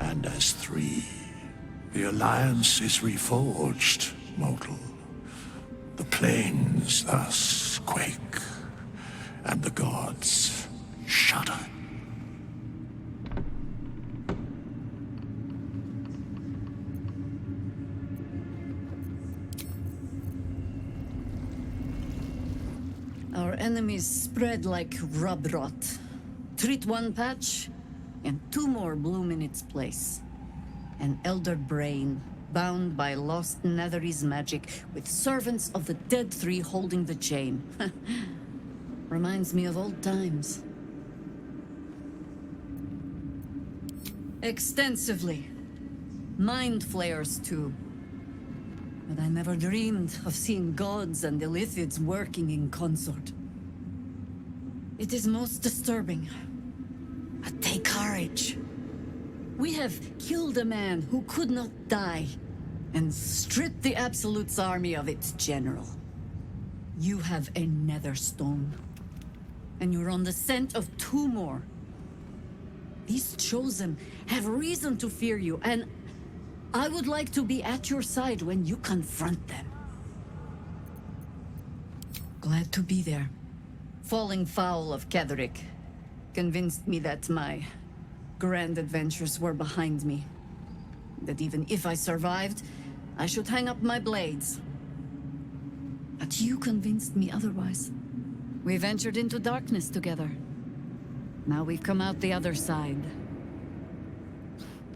and as three. The alliance is reforged, mortal. The plains thus quake, and the gods shudder. Our enemies spread like rub rot. Treat one patch, and two more bloom in its place. An elder brain, bound by lost Netherese magic, with servants of the dead three holding the chain. Reminds me of old times. Extensively. Mind flayers, too. But I never dreamed of seeing gods and Illithids working in consort. It is most disturbing. But take courage. We have killed a man who could not die, and stripped the Absolute's army of its general. You have a nether stone, and you're on the scent of two more. These Chosen have reason to fear you, and I would like to be at your side when you confront them. Glad to be there. Falling foul of Ketheric convinced me that my grand adventures were behind me. That even if I survived, I should hang up my blades. But you convinced me otherwise. We ventured into darkness together. Now we've come out the other side.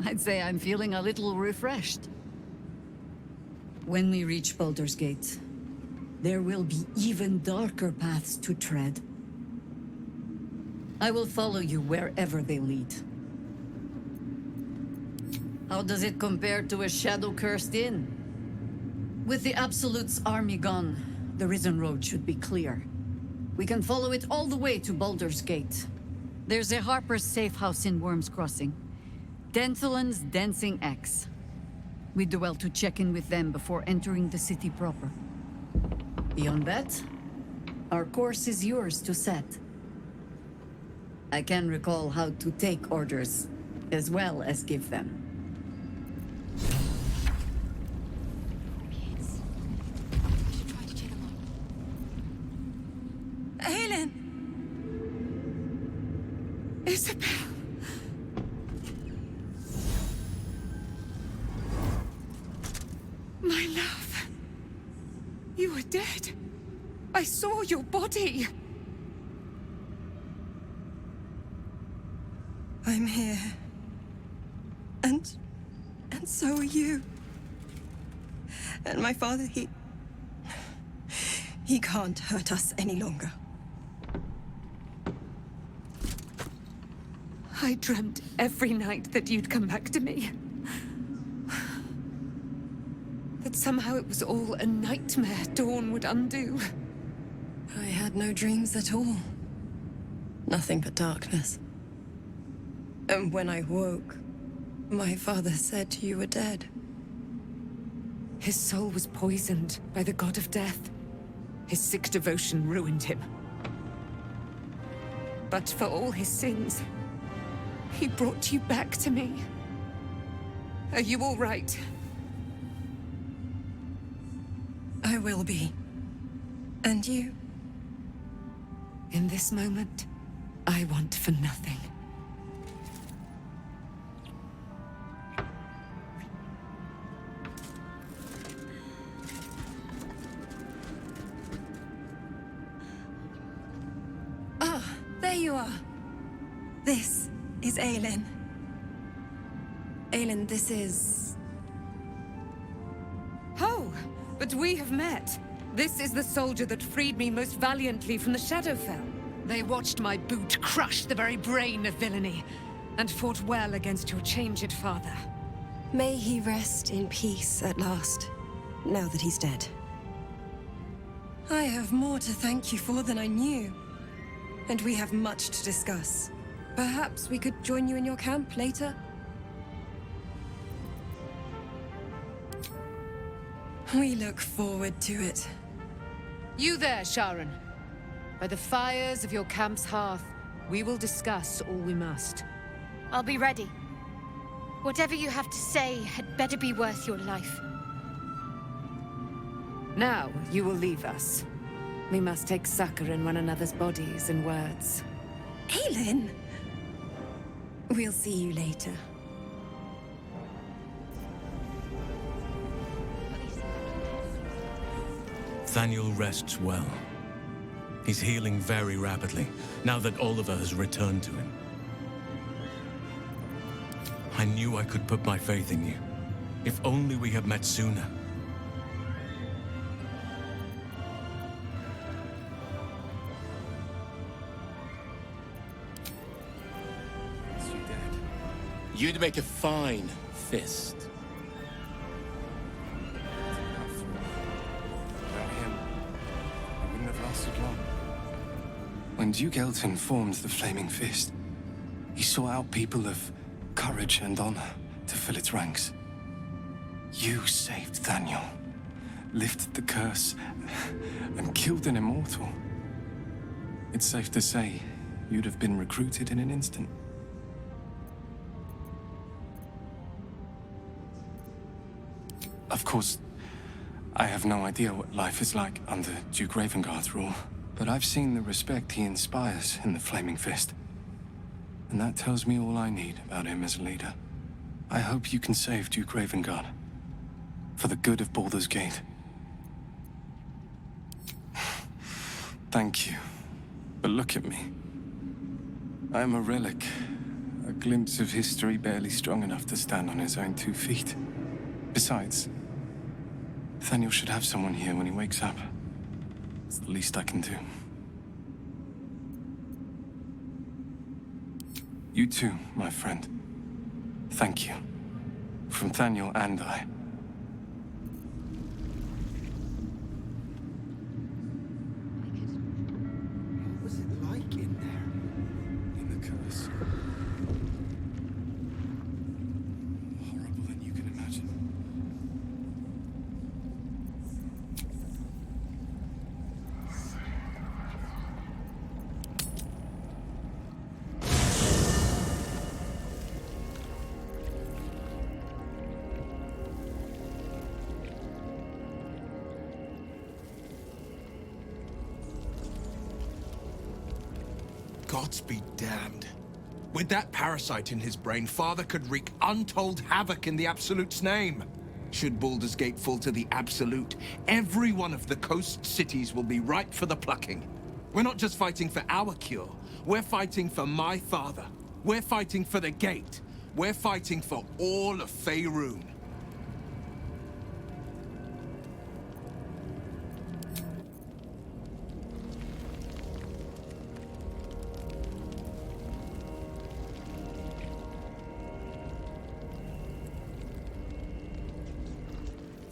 I'd say I'm feeling a little refreshed. When we reach Baldurs Gate, there will be even darker paths to tread. I will follow you wherever they lead. How does it compare to a shadow-cursed inn? With the Absolute's army gone, the Risen Road should be clear. We can follow it all the way to Baldurs Gate. There's a Harper's safe house in Worm's Crossing. Denthalen's Dancing Axe. We do well to check in with them before entering the city proper. Beyond that, our course is yours to set. I can recall how to take orders, as well as give them. Aelin! Isabel! My love! You were dead. I saw your body. I'm here. And so are you. And my father, he can't hurt us any longer. I dreamt every night that you'd come back to me. That somehow it was all a nightmare Dawn would undo. I had no dreams at all. Nothing but darkness. And when I woke, my father said you were dead. His soul was poisoned by the god of death. His sick devotion ruined him. But for all his sins, he brought you back to me. Are you all right? I will be. And you? In this moment, I want for nothing. Ah, there you are. This is Aelin. Aelin, this is... Oh, but we have met. This is the soldier that freed me most valiantly from the Shadowfell. They watched my boot crush the very brain of villainy, and fought well against your changed father. May he rest in peace at last, now that he's dead. I have more to thank you for than I knew. And we have much to discuss. Perhaps we could join you in your camp later? We look forward to it. You there, Sharon. By the fires of your camp's hearth, we will discuss all we must. I'll be ready. Whatever you have to say had better be worth your life. Now you will leave us. We must take succor in one another's bodies and words. Aelin! We'll see you later. Thaniel rests well. He's healing very rapidly, now that Oliver has returned to him. I knew I could put my faith in you. If only we had met sooner. You'd make a fine fist. Without him, it wouldn't have lasted long. When Duke Elton formed the Flaming Fist, he sought out people of courage and honor to fill its ranks. You saved Thaniel, lifted the curse, and killed an immortal. It's safe to say you'd have been recruited in an instant. Of course, I have no idea what life is like under Duke Ravengard's rule, but I've seen the respect he inspires in the Flaming Fist. And that tells me all I need about him as a leader. I hope you can save Duke Ravengard, for the good of Baldurs Gate. Thank you. But look at me. I am a relic. A glimpse of history barely strong enough to stand on his own 2 feet. Besides, Nathaniel should have someone here when he wakes up. It's the least I can do. You too, my friend. Thank you. From Nathaniel and I. What was it like in there? In the curse. Horrible than you can imagine. Gods be damned. With that parasite in his brain, Father could wreak untold havoc in the Absolute's name. Should Baldur's Gate fall to the Absolute, every one of the coast cities will be ripe for the plucking. We're not just fighting for our cure. We're fighting for my father. We're fighting for the Gate. We're fighting for all of Faerun.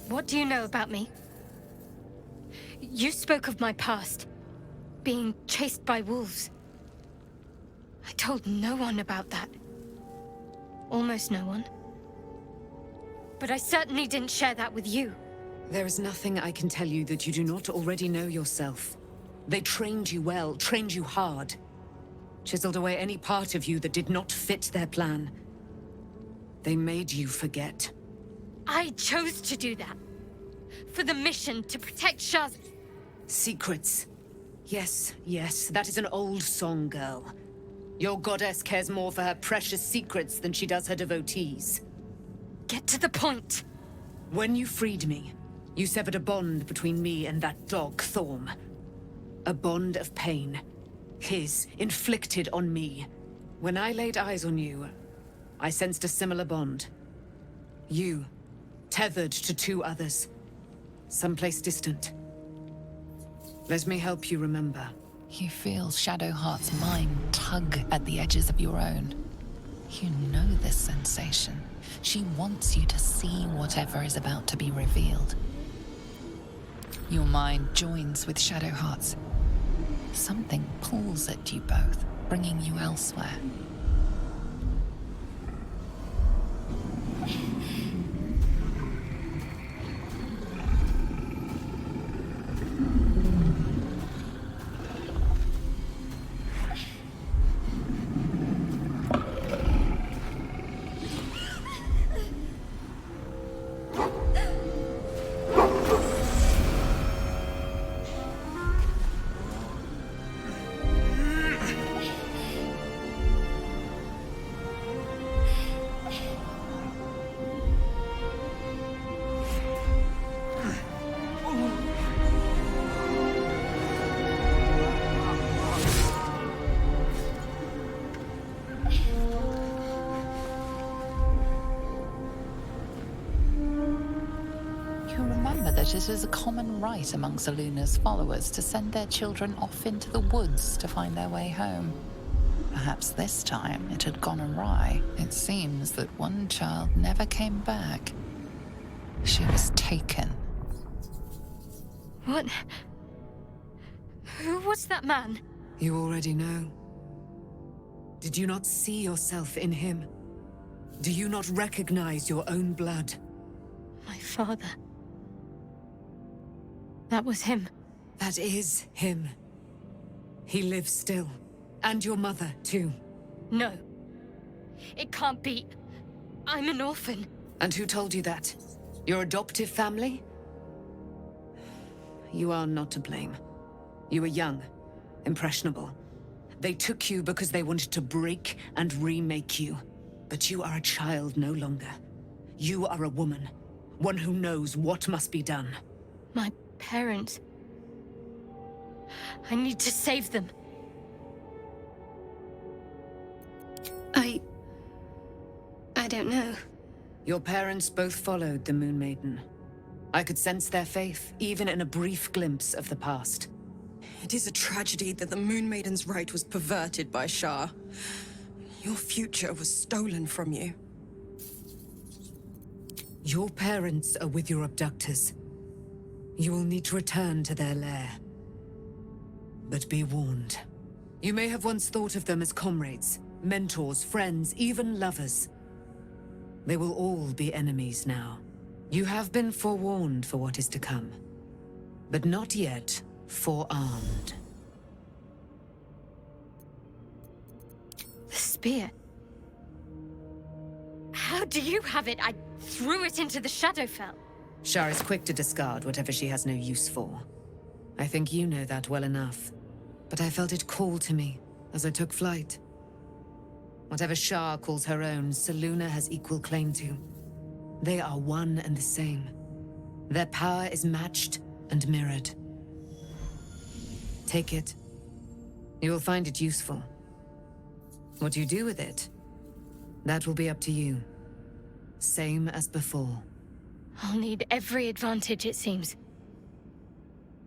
What do you know about me? You spoke of my past, being chased by wolves. I told no one about that. Almost no one. But I certainly didn't share that with you. There is nothing I can tell you that you do not already know yourself. They trained you well, trained you hard. Chiseled away any part of you that did not fit their plan. They made you forget. I chose to do that. For the mission to protect Shaz. Secrets. Yes, yes, that is an old song, girl. Your goddess cares more for her precious secrets than she does her devotees. Get to the point. When you freed me, you severed a bond between me and that dog, Thorm. A bond of pain. His, inflicted on me. When I laid eyes on you, I sensed a similar bond. You, tethered to 2 others. Someplace distant. Let me help you remember. You feel Shadowheart's mind tug at the edges of your own. You know this sensation. She wants you to see whatever is about to be revealed. Your mind joins with Shadowheart's. Something pulls at you both, bringing you elsewhere. It is a common rite among Zeluna's followers to send their children off into the woods to find their way home. Perhaps this time it had gone awry. It seems that one child never came back. She was taken. What? Who was that man? You already know. Did you not see yourself in him? Do you not recognize your own blood? My father. That was him. That is him. He lives still. And your mother, too. No. It can't be. I'm an orphan. And who told you that? Your adoptive family? You are not to blame. You were young, impressionable. They took you because they wanted to break and remake you. But you are a child no longer. You are a woman. One who knows what must be done. My parents... I need to save them. I don't know. Your parents both followed the Moon Maiden. I could sense their faith, even in a brief glimpse of the past. It is a tragedy that the Moon Maiden's right was perverted by Shah. Your future was stolen from you. Your parents are with your abductors. You will need to return to their lair. But be warned. You may have once thought of them as comrades, mentors, friends, even lovers. They will all be enemies now. You have been forewarned for what is to come, but not yet forearmed. The spear. How do you have it? I threw it into the Shadowfell. Shar is quick to discard whatever she has no use for. I think you know that well enough. But I felt it call to me as I took flight. Whatever Shar calls her own, Selûne has equal claim to. They are one and the same. Their power is matched and mirrored. Take it. You will find it useful. What you do with it, that will be up to you. Same as before. I'll need every advantage, it seems.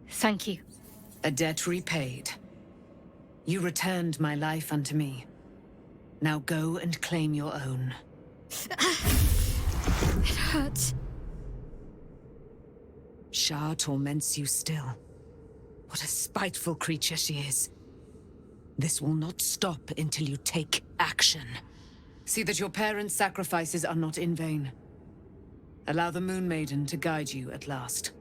Thank you. A debt repaid. You returned my life unto me. Now go and claim your own. It hurts. Shah torments you still. What a spiteful creature she is. This will not stop until you take action. See that your parents' sacrifices are not in vain. Allow the Moon Maiden to guide you at last.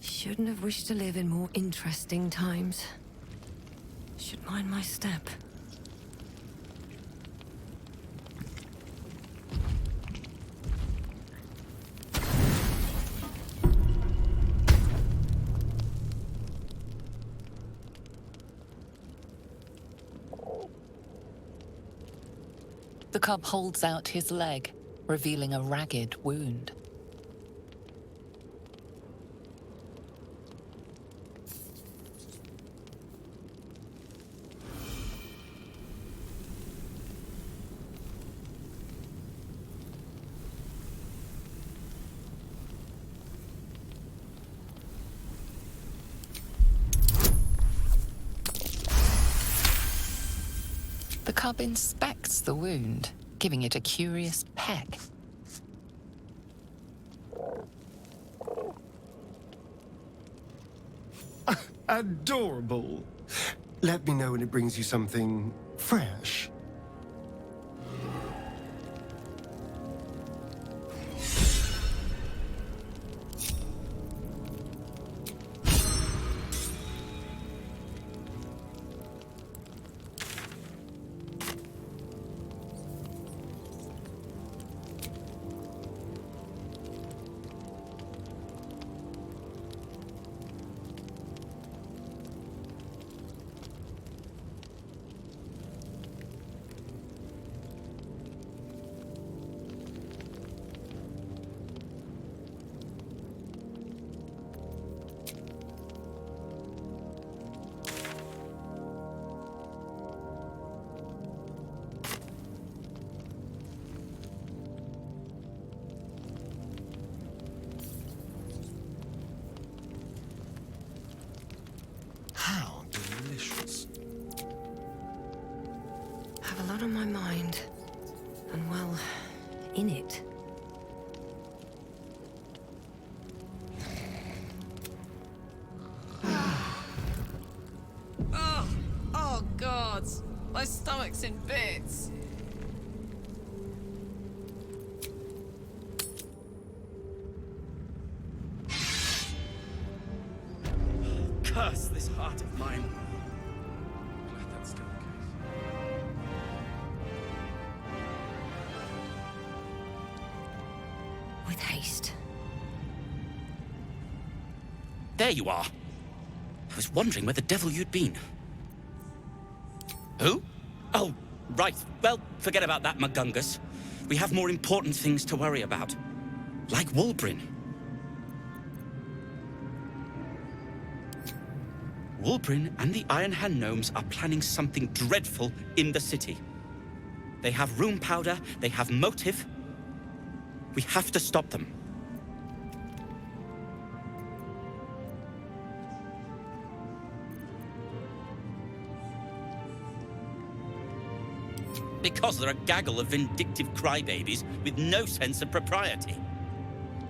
Shouldn't have wished to live in more interesting times. Should mind my step. The cub holds out his leg, revealing a ragged wound. The cub inspects the wound, giving it a curious peck. Adorable. Let me know when it brings you something fresh. gods! My stomach's in bits. Curse this heart of mine. Glad that's still the case. With haste. There you are. I was wondering where the devil you'd been. Who? Oh, right. Well, forget about that, Magungus. We have more important things to worry about. Like Wulbrin. Wulbrin and the Iron Hand Gnomes are planning something dreadful in the city. They have room powder, they have motive. We have to stop them. Because they're a gaggle of vindictive crybabies with no sense of propriety.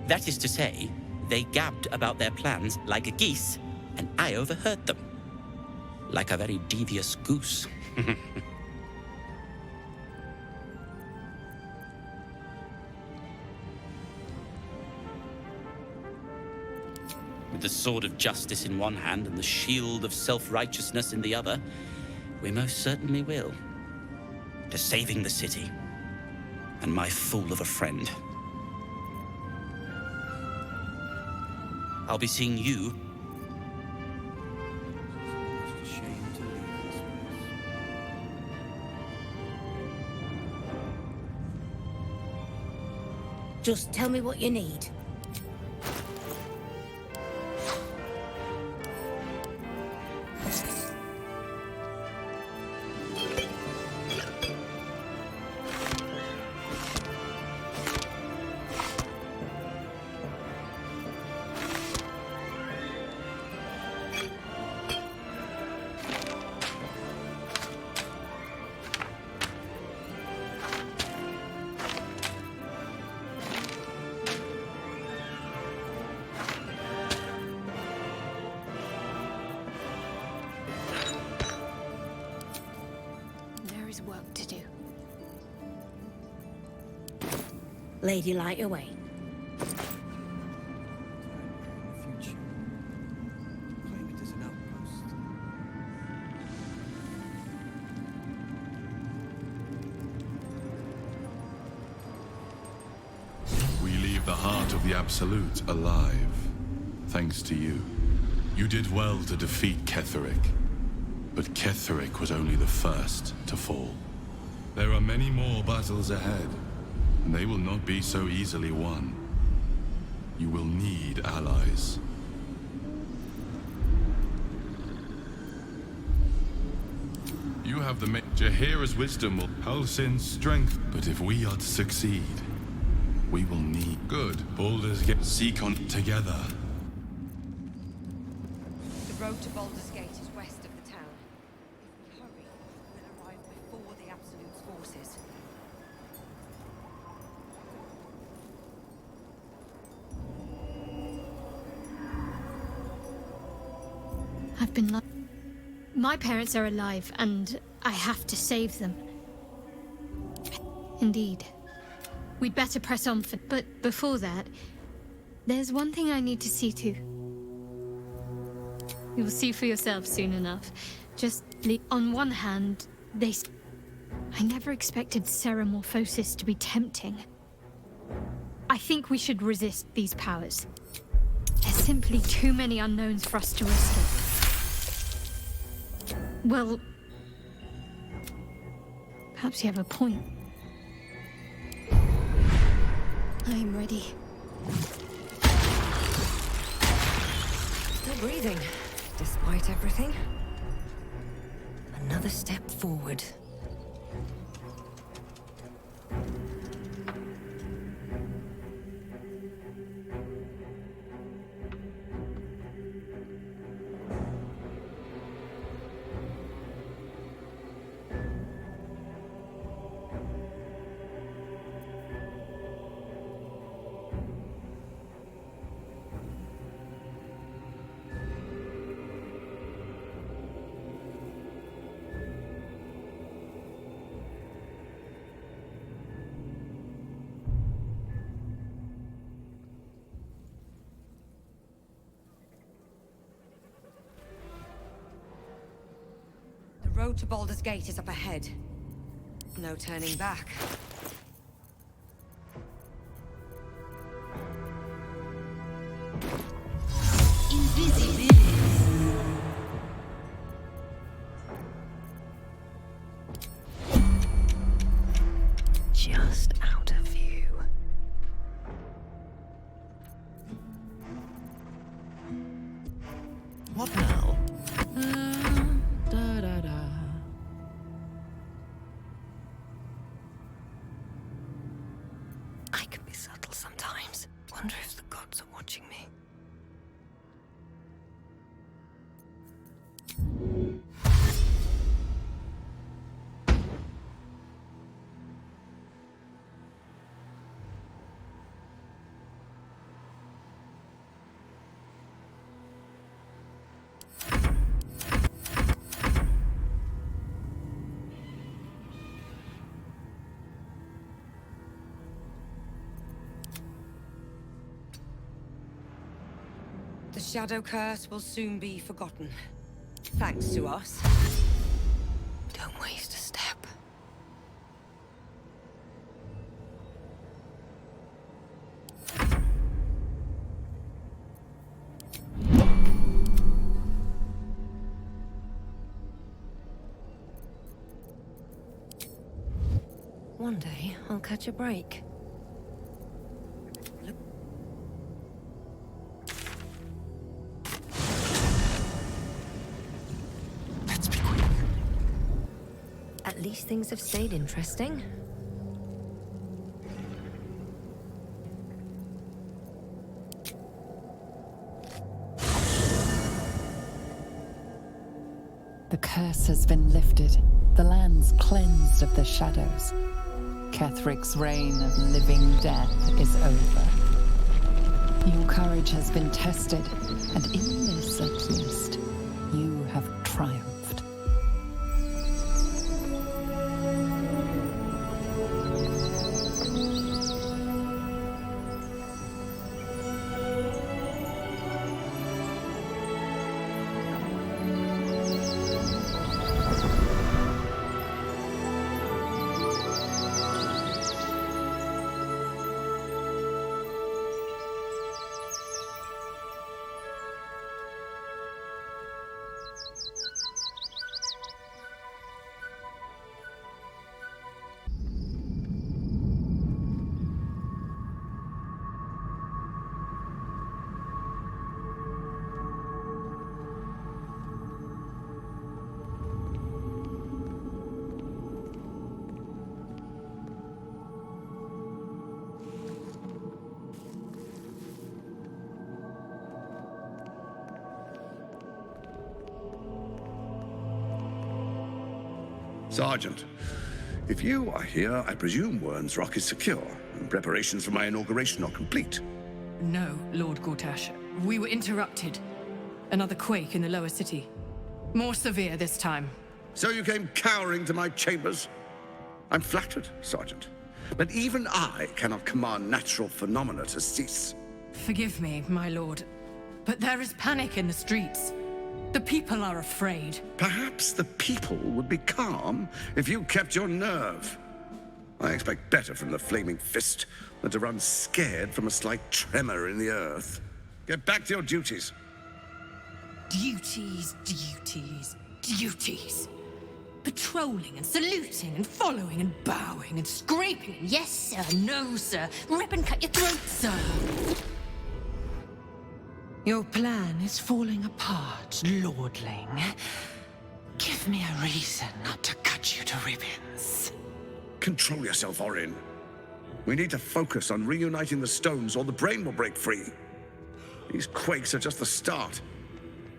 That is to say, they gabbed about their plans like a geese, and I overheard them. Like a very devious goose. With the sword of justice in one hand and the shield of self-righteousness in the other, we most certainly will. To saving the city, and my fool of a friend. I'll be seeing you. Just tell me what you need. Work to do. Lady, light away. We leave the heart of the Absolute alive, thanks to you. You did well to defeat Ketheric. But Ketheric was only the first to fall. There are many more battles ahead, and they will not be so easily won. You will need allies. You have the Jaheira's wisdom will Halsin's strength. But if we are to succeed, we will need good. Baldurs Gate, Seacon together. The road to Baldurs Gate is west of the town. If we hurry, we'll arrive before the Absolute's forces. I've been My parents are alive, and I have to save them. Indeed. We'd better press on for... But before that, there's one thing I need to see to. You'll see for yourself soon enough. On one hand, I never expected Ceramorphosis to be tempting. I think we should resist these powers. There's simply too many unknowns for us to risk it. Well, perhaps you have a point. I'm ready. Still breathing, despite everything. Another step forward. road to Baldurs Gate is up ahead. No turning back. Just out of view. What now? I can be subtle sometimes. Wonder if the gods are watching me. The Shadow Curse will soon be forgotten. Thanks to us. Don't waste a step. One day, I'll catch a break. Let's be quick. At least things have stayed interesting. The curse has been lifted. The land's cleansed of the shadows. Kethric's reign of living death is over. Your courage has been tested, and in this at least, you have triumphed. Sergeant, if you are here, I presume Wern's Rock is secure, and preparations for my inauguration are complete. No, Lord Gortash. We were interrupted. Another quake in the lower city. More severe this time. So you came cowering to my chambers? I'm flattered, Sergeant. But even I cannot command natural phenomena to cease. Forgive me, my lord, but there is panic in the streets. The people are afraid. Perhaps the people would be calm if you kept your nerve. I expect better from the Flaming Fist than to run scared from a slight tremor in the earth. Get back to your duties. Duties, duties, duties. Patrolling and saluting and following and bowing and scraping and yes sir, no sir, rip and cut your throat, sir. Your plan is falling apart, lordling. Give me a reason not to cut you to ribbons. Control yourself, Orin. We need to focus on reuniting the stones or the brain will break free. These quakes are just the start.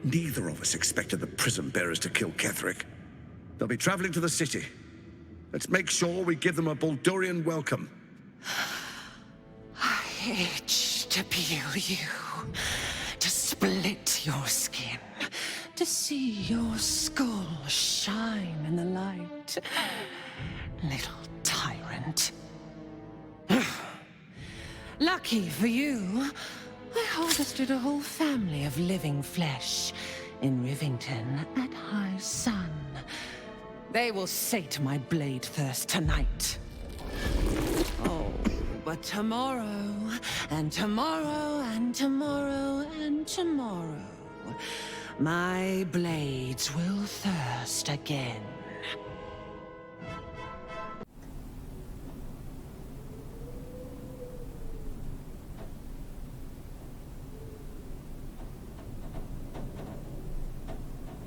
Neither of us expected the prison bearers to kill Ketheric. They'll be traveling to the city. Let's make sure we give them a Baldurian welcome. I itch to peel you, to split your skin, to see your skull shine in the light. Little tyrant. Lucky for you, I harvested a whole family of living flesh in Rivington at high sun. They will sate my blade thirst tonight. Oh, but tomorrow, and tomorrow, and tomorrow, and tomorrow, my blades will thirst again.